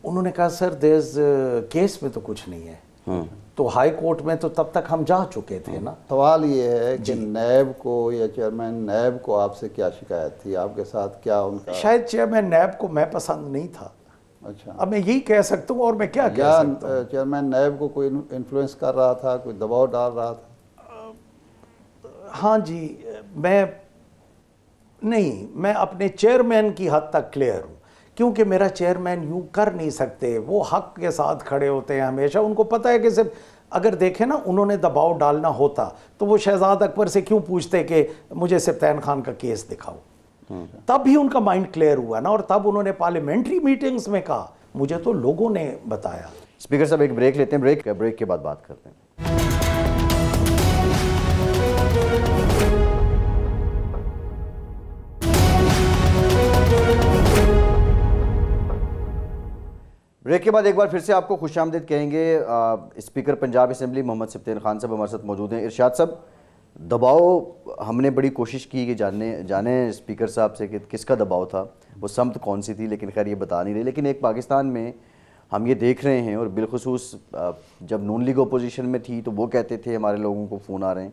انہوں نے کہا سر دیز کیس میں تو کچھ نہیں ہے. تو ہائی کورٹ میں تو تب تک ہم جا چکے تھے نا. سوال یہ ہے کہ نیب کو یا چیئرمین نیب کو آپ سے کیا شکایت تھی, آپ کے ساتھ کیا ان کا؟ شاید چیئرمین نیب کو میں پسند نہیں تھا. اچھا, اب میں یہی کہہ سکتا ہوں, اور میں کیا کہہ سکتا ہوں. چیئرمین نیب کو کوئی انفلوئنس کر رہا تھا, کوئی دباؤ ڈال رہا تھا؟ ہاں جی, میں اپنے چیئرمین کی حد تک کلیئر ہوں, کیونکہ میرا چیئرمین یوں کر نہیں سکتے, وہ حق کے ساتھ کھڑے ہوتے ہیں ہمیشہ. ان کو پتہ ہے کہ صرف اگر دیکھیں نا, انہوں نے دباؤ ڈالنا ہوتا تو وہ شہزاد اکبر سے کیوں پوچھتے کہ مجھے سبطین خان کا کیس دکھاؤ. تب ہی ان کا مائنڈ کلیئر ہوا نا, اور تب انہوں نے پارلیمنٹری میٹنگز میں کہا, مجھے تو لوگوں نے بتایا. اسپیکر صاحب ایک بریک لیتے ہیں, بریک کے بعد بات کرتے ہیں. بریک کے بعد ایک بار پھر سے آپ کو خوش آمدید کہیں گے. اسپیکر پنجاب اسمبلی محمد سبطین خان صاحب ہمارے ساتھ موجود ہیں. ارشاد صاحب, دباؤ ہم نے بڑی کوشش کی کہ جانیں اسپیکر صاحب سے کہ کس کا دباؤ تھا, وہ سمت کون سی تھی, لیکن خیر یہ بتا نہیں رہے. لیکن ایک پاکستان میں ہم یہ دیکھ رہے ہیں, اور بالخصوص جب نون لیگ اپوزیشن میں تھی تو وہ کہتے تھے ہمارے لوگوں کو فون آ رہے ہیں.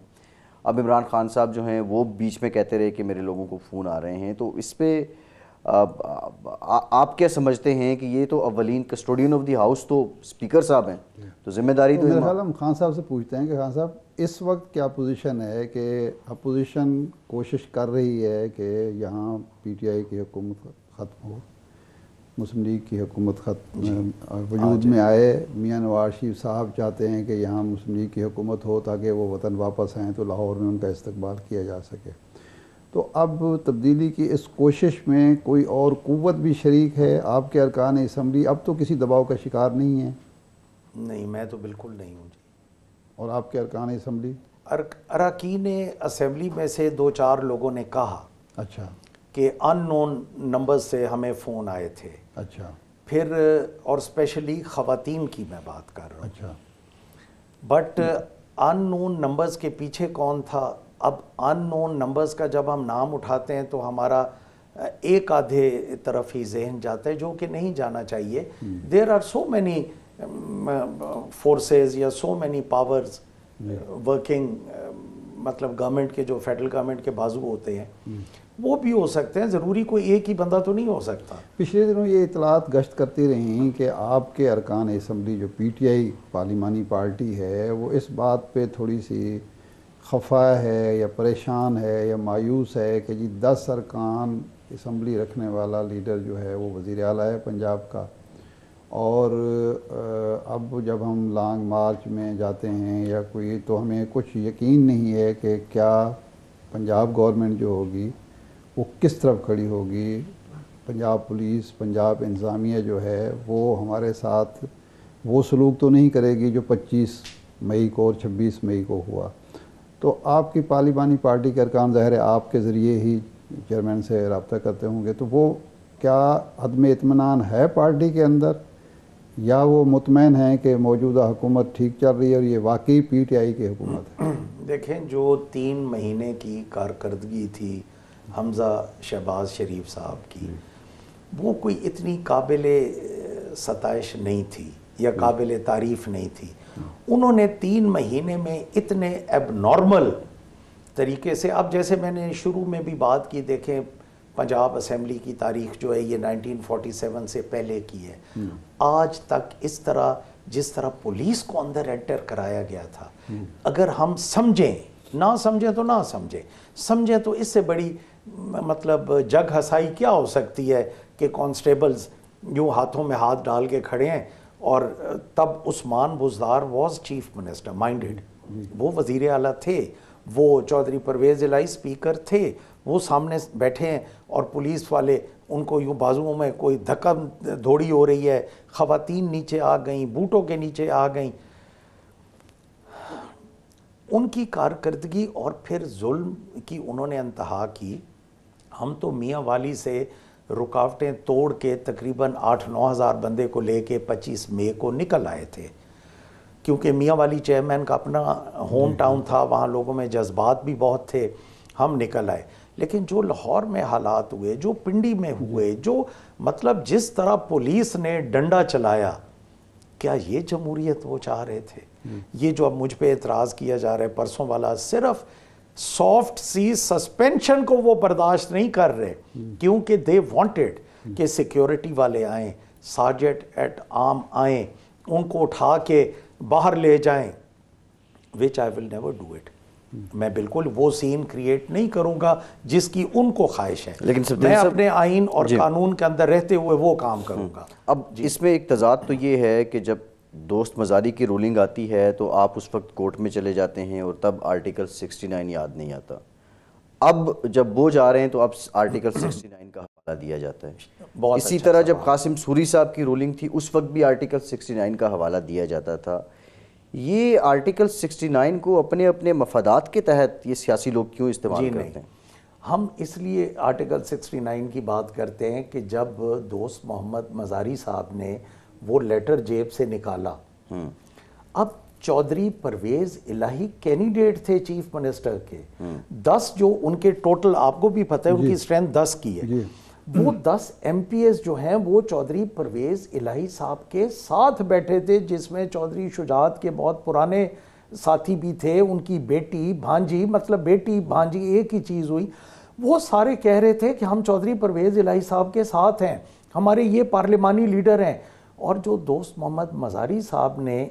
اب عمران خان صاحب جو ہیں وہ بیچ میں کہتے رہے کہ میرے لوگوں کو فون آ رہے ہیں. تو اس پہ آپ کیا سمجھتے ہیں کہ یہ تو اولین کسٹوڈین آف دی ہاؤس تو اسپیکر صاحب ہیں, تو ذمہ داری تو میرے خیال ہم خان صاحب سے پوچھتے ہیں کہ خان صاحب اس وقت کیا پوزیشن ہے کہ اپوزیشن کوشش کر رہی ہے کہ یہاں پی ٹی آئی کی حکومت ختم ہو, مسلم لیگ کی حکومت ختم وجود میں آئے, میاں نواز شریف صاحب چاہتے ہیں کہ یہاں مسلم لیگ کی حکومت ہو تاکہ وہ وطن واپس آئیں تو لاہور میں ان کا استقبال کیا جا سکے. تو اب تبدیلی کی اس کوشش میں کوئی اور قوت بھی شریک ہے؟ آپ کے ارکان اسمبلی اب تو کسی دباؤ کا شکار نہیں ہیں؟ نہیں, میں تو بالکل نہیں ہوں جی. اور آپ کے ارکان اسمبلی؟ اراکین اسمبلی میں سے 2-4 لوگوں نے کہا اچھا کہ ان نون نمبرز سے ہمیں فون آئے تھے. اچھا. پھر اور اسپیشلی خواتین کی میں بات کر رہا ہوں. اچھا. بٹ ان نون نمبرز کے پیچھے کون تھا؟ اب ان نون نمبرز کا جب ہم نام اٹھاتے ہیں تو ہمارا ایک آدھے طرف ہی ذہن جاتا ہے جو کہ نہیں جانا چاہیے. There are so many forces یا سو مینی پاورز ورکنگ, مطلب گورنمنٹ کے جو فیڈرل گورنمنٹ کے بازو ہوتے ہیں وہ بھی ہو سکتے ہیں, ضروری کوئی ایک ہی بندہ تو نہیں ہو سکتا. پچھلے دنوں یہ اطلاعات گشت کرتی رہیں کہ آپ کے ارکان اسمبلی جو پی ٹی آئی پارلیمانی پارٹی ہے وہ اس بات پہ تھوڑی سی خفا ہے یا پریشان ہے یا مایوس ہے کہ جی 10 ارکان اسمبلی رکھنے والا لیڈر جو ہے وہ وزیر اعلیٰ ہے پنجاب کا, اور اب جب ہم لانگ مارچ میں جاتے ہیں یا کوئی تو ہمیں کچھ یقین نہیں ہے کہ کیا پنجاب گورنمنٹ جو ہوگی وہ کس طرف کھڑی ہوگی. پنجاب پولیس, پنجاب انتظامیہ جو ہے وہ ہمارے ساتھ وہ سلوک تو نہیں کرے گی جو 25 مئی کو اور 26 مئی کو ہوا. تو آپ کی پارلیمانی پارٹی کے ارکان ظاہر ہے آپ کے ذریعے ہی چیئرمین سے رابطہ کرتے ہوں گے, تو وہ کیا عدم اطمینان ہے پارٹی کے اندر یا وہ مطمئن ہیں کہ موجودہ حکومت ٹھیک چل رہی ہے اور یہ واقعی پی ٹی آئی کی حکومت ہے؟ دیکھیں, جو 3 مہینے کی کارکردگی تھی حمزہ شہباز شریف صاحب کی, وہ کوئی اتنی قابل ستائش نہیں تھی یا قابل تعریف نہیں تھی. انہوں نے 3 مہینے میں اتنے ایب نارمل طریقے سے, اب جیسے میں نے شروع میں بھی بات کی, دیکھیں پنجاب اسمبلی کی تاریخ جو ہے یہ 1947 سے پہلے کی ہے, آج تک اس طرح جس طرح پولیس کو اندر انٹر کرایا گیا تھا, اگر ہم سمجھیں, نہ سمجھیں تو نہ سمجھیں, سمجھیں تو اس سے بڑی مطلب جگ ہسائی کیا ہو سکتی ہے کہ کانسٹیبلز یوں ہاتھوں میں ہاتھ ڈال کے کھڑے ہیں. اور تب Usman Buzdar was chief minister minded, وہ وزیر اعلیٰ تھے, وہ چودھری پرویز الہی اسپیکر تھے, وہ سامنے بیٹھے ہیں اور پولیس والے ان کو یوں بازوؤں میں کوئی دھکا دھوڑی ہو رہی ہے, خواتین نیچے آ گئیں, بوٹوں کے نیچے آ گئیں. ان کی کارکردگی اور پھر ظلم کی انہوں نے انتہا کی. ہم تو میاں والی سے رکاوٹیں توڑ کے تقریباً 8-9 ہزار بندے کو لے کے 25 مئی کو نکل آئے تھے, کیونکہ میاں والی چیئرمین کا اپنا ہوم ٹاؤن تھا, وہاں لوگوں میں جذبات بھی بہت تھے, ہم نکل آئے. لیکن جو لاہور میں حالات ہوئے, جو پنڈی میں ہوئے, جو مطلب جس طرح پولیس نے ڈنڈا چلایا, کیا یہ جمہوریت وہ چاہ رہے تھے؟ یہ جو اب مجھ پہ اعتراض کیا جا رہا ہے پرسوں والا, صرف سافٹ سی سسپینشن کو وہ برداشت نہیں کر رہے, کیونکہ دے وانٹڈ کہ سیکیورٹی والے آئیں, سارجنٹ ایٹ آرم آئیں, ان کو اٹھا کے باہر لے جائیں, which I will never do it. میں بالکل وہ سین کریٹ نہیں کروں گا جس کی ان کو خواہش ہے, لیکن میں اپنے آئین اور قانون کے اندر رہتے ہوئے وہ کام کروں گا. اب اس میں ایک تضاد تو یہ ہے کہ جب دوست مزاری کی رولنگ آتی ہے تو آپ اس وقت کورٹ میں چلے جاتے ہیں اور تب آرٹیکل 69 یاد نہیں آتا. اب جب وہ جا رہے ہیں تو اب آرٹیکل 69 کا حوالہ دیا جاتا ہے. اسی طرح جب قاسم سوری صاحب کی رولنگ تھی اس وقت بھی آرٹیکل 69 کا حوالہ دیا جاتا تھا. یہ آرٹیکل 69 کو اپنے اپنے مفادات کے تحت یہ سیاسی لوگ کیوں استعمال کرتے ہیں؟ ہم اس لیے آرٹیکل 69 کی بات کرتے ہیں کہ جب دوست محمد مزاری صاحب نے وہ لیٹر جیب سے نکالا, اب چودھری پرویز الہی کینڈیڈیٹ تھے چیف منسٹر کے, 10 جو ان کے ٹوٹل, آپ کو بھی پتہ ہے ان کی اسٹرینتھ 10 کی ہے, وہ 10 ایم پی ایس جو ہیں وہ چودھری پرویز الہی صاحب کے ساتھ بیٹھے تھے, جس میں چودھری شجاعت کے بہت پرانے ساتھی بھی تھے, ان کی بیٹی بھانجی, مطلب بیٹی بھانجی ایک ہی چیز ہوئی. وہ سارے کہہ رہے تھے کہ ہم چودھری پرویز الہی صاحب کے ساتھ ہیں, ہمارے یہ پارلیمانی لیڈر ہیں. اور جو دوست محمد مزاری صاحب نے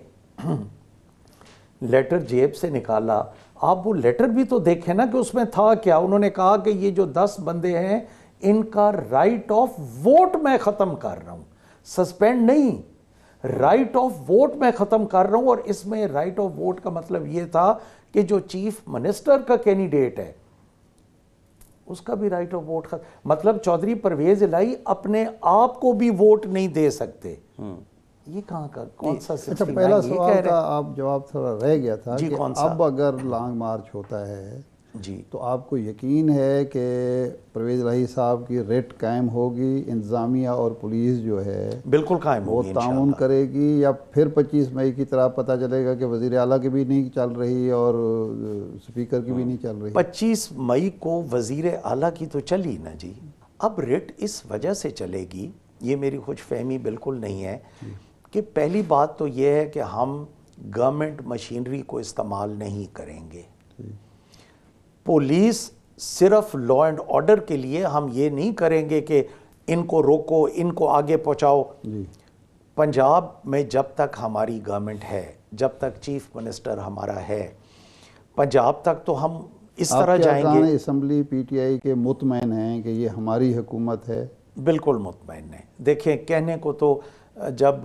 لیٹر جیب سے نکالا, آپ وہ لیٹر بھی تو دیکھیں نا کہ اس میں تھا کیا. انہوں نے کہا کہ یہ جو 10 بندے ہیں ان کا رائٹ آف ووٹ میں ختم کر رہا ہوں, سسپینڈ نہیں, رائٹ آف ووٹ میں ختم کر رہا ہوں. اور اس میں رائٹ آف ووٹ کا مطلب یہ تھا کہ جو چیف منسٹر کا کینڈیڈیٹ ہے اس کا بھی رائٹ آف ووٹ ختم. مطلب چودھری پرویز الہی اپنے آپ کو بھی ووٹ نہیں دے سکتے. یہ کہاں کا کون سا اچھا, پہلا سوال کا آپ جواب تھوڑا رہ گیا تھا کہ اب اگر لانگ مارچ ہوتا ہے جی تو آپ کو یقین ہے کہ پرویز الہی صاحب کی ریٹ قائم ہوگی, انتظامیہ اور پولیس جو ہے بالکل قائم ہوگی, وہ تعاون کرے گی, یا پھر 25 مئی کی طرح پتہ چلے گا کہ وزیر اعلیٰ کی بھی نہیں چل رہی اور اسپیکر کی بھی نہیں چل رہی؟ 25 مئی کو وزیر اعلیٰ کی تو چلی نا جی. اب ریٹ اس وجہ سے چلے گی, یہ میری خوش فہمی بالکل نہیں ہے, کہ پہلی بات تو یہ ہے کہ ہم گورنمنٹ مشینری کو استعمال نہیں کریں گے. پولیس صرف لا اینڈ آرڈر کے لیے ہم یہ نہیں کریں گے کہ ان کو روکو, ان کو آگے پہنچاؤ. پنجاب میں جب تک ہماری گورنمنٹ ہے, جب تک چیف منسٹر ہمارا ہے, پنجاب تک تو ہم اس طرح جائیں گے. آپ اسمبلی پی ٹی آئی کے مطمئن ہیں کہ یہ ہماری حکومت ہے؟ بالکل مطمئن ہیں. دیکھیں کہنے کو تو جب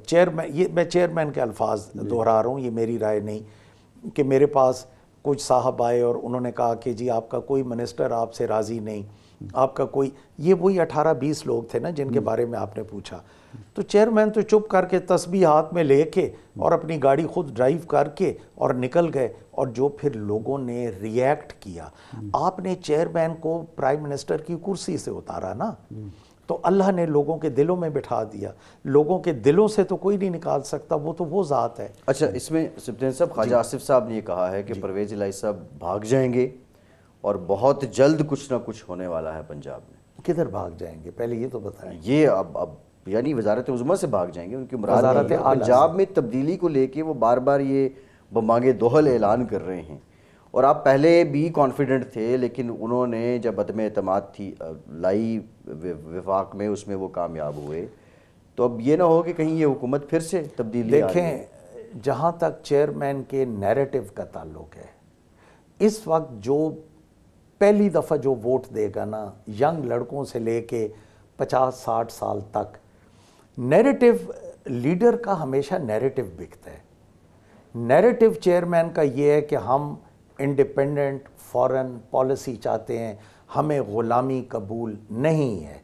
چیئرمین, یہ میں چیئرمین کے الفاظ دہرا رہا ہوں, یہ میری رائے نہیں, کہ میرے پاس کچھ صاحب آئے اور انہوں نے کہا کہ جی آپ کا کوئی منسٹر آپ سے راضی نہیں, آپ کا کوئی, یہ وہی 18-20 لوگ تھے نا جن کے بارے میں آپ نے پوچھا. تو چیئرمین تو چپ کر کے تسبیح ہاتھ میں لے کے اور اپنی گاڑی خود ڈرائیو کر کے اور نکل گئے. اور جو پھر لوگوں نے ریئیکٹ کیا, آپ نے چیئرمین کو پرائم منسٹر کی کرسی سے اتارا نا, تو اللہ نے لوگوں کے دلوں میں بٹھا دیا. لوگوں کے دلوں سے تو کوئی نہیں نکال سکتا, وہ تو وہ ذات ہے. اچھا, اس میں سپتین صاحب, خواجہ آصف صاحب نے یہ کہا ہے کہ پرویز الہی صاحب بھاگ جائیں گے اور بہت جلد کچھ نہ کچھ ہونے والا ہے پنجاب میں. کدھر بھاگ جائیں گے پہلے یہ تو بتائیں. یہ اب یعنی وزارت عظمیٰ سے بھاگ جائیں گے, ان کی مراد پنجاب میں تبدیلی کو لے کے وہ بار بار یہ بمانگے دوحل اعلان کر رہے ہیں. اور آپ پہلے بھی کانفیڈنٹ تھے, لیکن انہوں نے جب عدم اعتماد تھی لائی وفاق میں, اس میں وہ کامیاب ہوئے. تو اب یہ نہ ہو کہ کہیں یہ حکومت پھر سے تبدیلی. دیکھیں, جہاں تک چیئرمین کے نیریٹو کا تعلق ہے, اس وقت جو پہلی دفعہ جو ووٹ دے گا نا, ینگ لڑکوں سے لے کے 50-60 سال تک, نیریٹو لیڈر کا ہمیشہ نیریٹو بکتا ہے. نیریٹو چیئرمین کا یہ ہے کہ ہم انڈیپینڈنٹ فارن پالیسی چاہتے ہیں, ہمیں غلامی قبول نہیں ہے.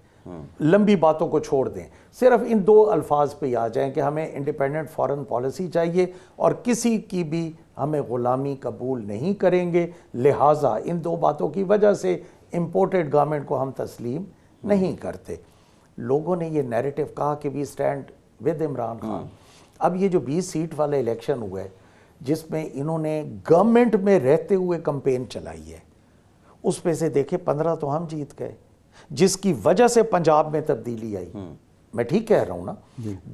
لمبی باتوں کو چھوڑ دیں, صرف ان 2 الفاظ پہ آ جائیں کہ ہمیں انڈیپینڈنٹ فارن پالیسی چاہیے اور کسی کی بھی ہمیں غلامی قبول نہیں کریں گے. لہٰذا ان 2 باتوں کی وجہ سے امپورٹڈ گورنمنٹ کو ہم تسلیم نہیں کرتے. لوگوں نے یہ نیریٹو کہا کہ we stand with Imran Khan. اب یہ جو 20 سیٹ والا الیکشن ہوا ہے, جس میں انہوں نے گورنمنٹ میں رہتے ہوئے کمپین چلائی ہے, اس پہ سے دیکھیں 15 تو ہم جیت گئے, جس کی وجہ سے پنجاب میں تبدیلی آئی. میں ٹھیک کہہ رہا ہوں نا؟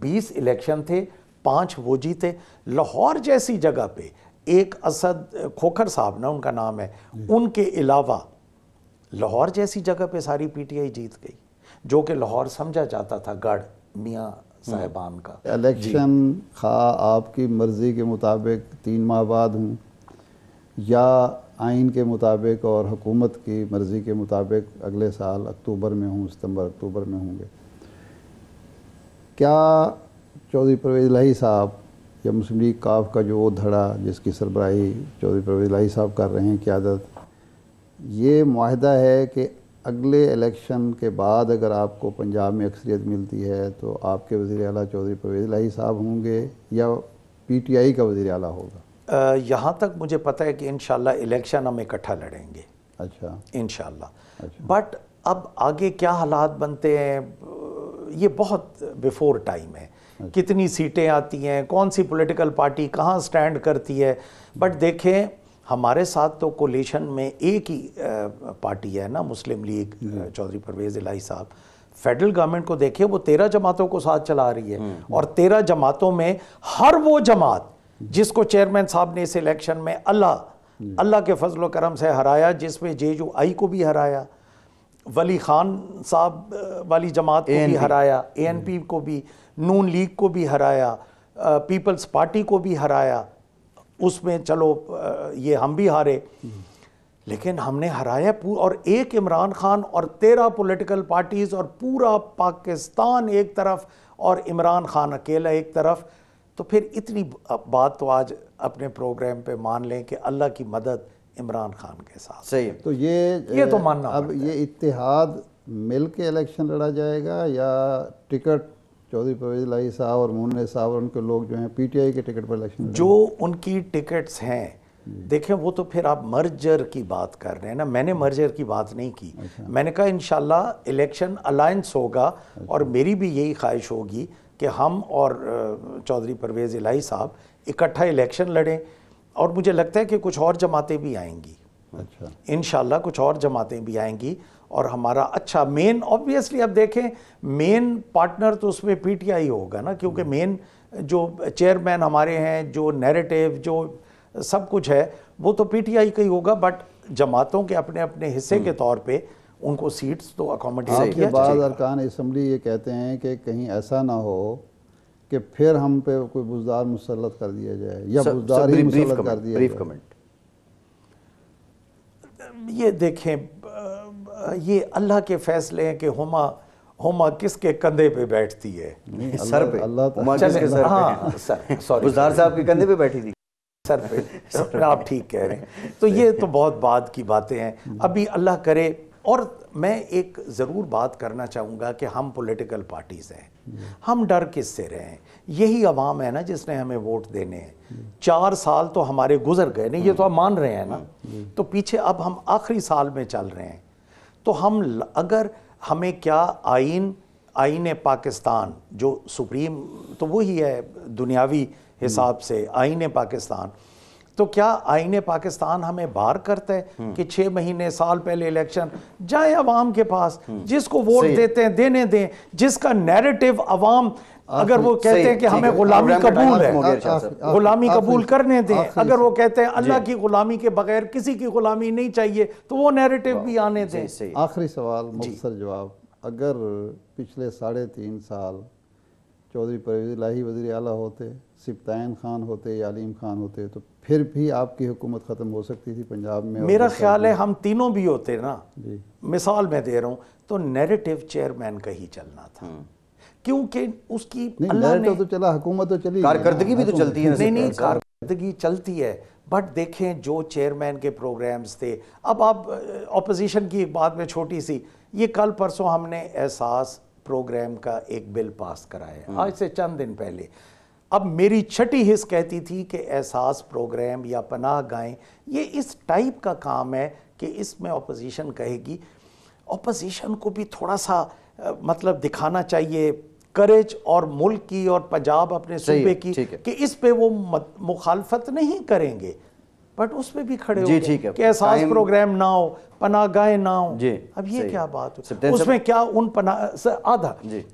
20 الیکشن تھے, 5 وہ جیتے. لاہور جیسی جگہ پہ ایک اسد کھوکھر صاحب نا ان کا نام ہے, ان کے علاوہ لاہور جیسی جگہ پہ ساری پی ٹی آئی جیت گئی, جو کہ لاہور سمجھا جاتا تھا گڑھ میاں صاحبان کا. الیکشن خواہ آپ کی مرضی کے مطابق 3 ماہ بعد ہوں یا آئین کے مطابق اور حکومت کی مرضی کے مطابق اگلے سال اکتوبر میں ہوں, ستمبر اکتوبر میں ہوں گے, کیا چودھری پرویز الہی صاحب یا مسلم لیگ کاف کا جو وہ دھڑا جس کی سربراہی چودھری پرویز الہی صاحب کر رہے ہیں قیادت, یہ معاہدہ ہے کہ اگلے الیکشن کے بعد اگر آپ کو پنجاب میں اکثریت ملتی ہے تو آپ کے وزیر اعلیٰ چودھری پرویز الہی صاحب ہوں گے یا پی ٹی آئی کا وزیر اعلیٰ ہوگا؟ یہاں تک مجھے پتہ ہے کہ انشاءاللہ الیکشن ہم اکٹھا لڑیں گے. اچھا, انشاءاللہ. بٹ اب آگے کیا حالات بنتے ہیں یہ بہت بیفور ٹائم ہے. کتنی سیٹیں آتی ہیں, کون سی پولیٹیکل پارٹی کہاں سٹینڈ کرتی ہے. بٹ دیکھیں ہمارے ساتھ تو کولیشن میں ایک ہی پارٹی ہے نا, مسلم لیگ, چودھری پرویز الہی صاحب. فیڈرل گورنمنٹ کو دیکھیں, وہ 13 جماعتوں کو ساتھ چلا رہی ہے, اور 13 جماعتوں میں ہر وہ جماعت جس کو چیئرمین صاحب نے اس الیکشن میں اللہ اللہ کے فضل و کرم سے ہرایا، جس میں JUI کو بھی ہرایا، ولی خان صاحب والی جماعت کو بھی ہرایا، ANP کو بھی، نون لیگ کو بھی ہرایا، پیپلز پارٹی کو بھی ہرایا. اس میں چلو یہ ہم بھی ہارے، لیکن ہم نے ہرایا اور ایک عمران خان اور 13 پولیٹیکل پارٹیز اور پورا پاکستان ایک طرف اور عمران خان اکیلا ایک طرف. تو پھر اتنی بات تو آج اپنے پروگرام پہ مان لیں کہ اللہ کی مدد عمران خان کے ساتھ. صحیح. تو یہ تو ماننا اب یہ اتحاد مل کے الیکشن لڑا جائے گا یا ٹکٹ چودھری پرویز الہی صاحب اور موننے صاحب اور ان کے لوگ جو ہیں PTI کے ٹکٹ پر الیکشن جو ان کی ٹکٹس ہیں دیکھیں وہ تو پھر آپ مرجر کی بات کر رہے ہیں نا، میں نے مرجر کی بات نہیں کی. میں نے کہا انشاءاللہ الیکشن الائنس ہوگا اور میری بھی یہی خواہش ہوگی کہ ہم اور چودھری پرویز الہی صاحب اکٹھا الیکشن لڑیں، اور مجھے لگتا ہے کہ کچھ اور جماعتیں بھی آئیں گی. اچھا انشاءاللہ کچھ اور جماعتیں بھی آئیں گی اور ہمارا اچھا مین آبویسلی اب دیکھیں مین پارٹنر تو اس میں PTI ہوگا نا، کیونکہ مین جو چیئرمین ہمارے ہیں، جو نیریٹیو، جو سب کچھ ہے وہ تو PTI کا ہی ہوگا. بٹ جماعتوں کے اپنے اپنے حصے کے طور پہ ان کو سیٹس تو اکوموڈیٹ کیا. بعض ارکان اسمبلی یہ کہتے ہیں کہ کہیں ایسا نہ ہو کہ پھر ہم پہ کوئی بزدار مسلط کر دیا جائے یا بزدار ہی مسلط کر دیا جائے. یہ دیکھیں یہ اللہ کے فیصلے ہیں کہ ہما کس کے کندھے پہ بیٹھتی ہے. سر پہ. بزدار صاحب کے کندھے پہ بیٹھی تھی. سر پہ. آپ ٹھیک کہہ رہے ہیں. تو یہ تو بہت بعد کی باتیں ہیں. ابھی اللہ کرے. اور میں ایک ضرور بات کرنا چاہوں گا کہ ہم پولیٹیکل پارٹیز ہیں، ہم ڈر کس سے رہے ہیں؟ یہی عوام ہے نا جس نے ہمیں ووٹ دینے ہیں. 4 سال تو ہمارے گزر گئے نہیں، یہ تو ہم مان رہے ہیں نا. تو پیچھے اب ہم آخری سال میں چل رہے ہیں. تو ہم اگر ہمیں کیا آئین پاکستان جو سپریم تو وہی ہے دنیاوی حساب سے آئین پاکستان، تو کیا آئین پاکستان ہمیں بار کرتا ہے کہ 6 مہینے سال پہلے الیکشن جائے عوام کے پاس، جس کو ووٹ دیتے ہیں دینے دیں، جس کا نیریٹو عوام اگر وہ کہتے ہیں کہ ہمیں غلامی قبول ہے غلامی قبول کرنے دیں، اگر وہ کہتے ہیں اللہ کی غلامی کے بغیر کسی کی غلامی نہیں چاہیے تو وہ نیریٹو بھی آنے دیں. آخری سوال مختصر جواب. اگر پچھلے 3.5 سال چودھری پرویز الہی وزیر اعلیٰ ہوتے، سبطین خان ہوتے یا علیم خان ہوتے تو پھر بھی آپ کی حکومت ختم ہو سکتی تھی پنجاب میں؟ میرا خیال ہے ہم تینوں بھی ہوتے نا. مثال میں دے رہا ہوں تو نیریٹو چیئرمین کا ہی چلنا تھا، کیونکہ اس کی اللہ نے تو چلا، حکومت تو چلی، کارکردگی بھی تو چلتی ہے. نہیں کارکردگی چلتی ہے، بٹ دیکھیں جو چیئرمین کے پروگرامز تھے. اب آپ اپوزیشن کی ایک بات میں چھوٹی سی، یہ کل پرسوں ہم نے احساس پروگرام کا ایک بل پاس کرایا آج سے چند دن پہلے. اب میری چھٹی حص کہتی تھی کہ احساس پروگرام یا پناہ گاہیں یہ اس ٹائپ کا کام ہے کہ اس میں اپوزیشن کہے گی. اپوزیشن کو بھی تھوڑا سا مطلب دکھانا چاہیے کریج اور ملک کی اور پنجاب اپنے صوبے کی کہ اس پہ وہ مخالفت نہیں کریں گے، بٹ اس پہ بھی کھڑے ہو گئے کہ احساس پروگرام نہ ہو، پناہ گاہیں نہ ہوں. اب یہ کیا بات ہے؟ اس میں کیا ان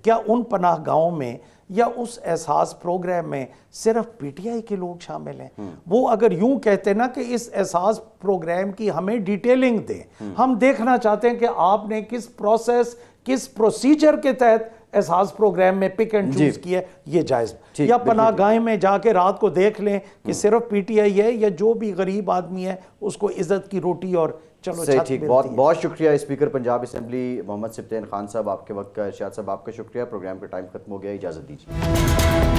کیا ان پناہ گاہوں میں یا اس احساس پروگرام میں صرف PTI کے لوگ شامل ہیں؟ وہ اگر یوں کہتے نا کہ اس احساس پروگرام کی ہمیں ڈیٹیلنگ دیں، ہم دیکھنا چاہتے ہیں کہ آپ نے کس پروسیس کس پروسیجر کے تحت احساس پروگرام میں پک اینڈ چوز کیا، یہ جائز. یا پناہ گاہیں میں جا کے رات کو دیکھ لیں کہ صرف PTI ہے یا جو بھی غریب آدمی ہے اس کو عزت کی روٹی اور چلو چھت ملتی ہے. بہت شکریہ اسپیکر پنجاب اسمبلی محمد سبطین خان صاحب، آپ کے وقت کا. ارشاد صاحب آپ کا شکریہ. پروگرام کا ٹائم ختم ہو گیا، اجازت دیجیے.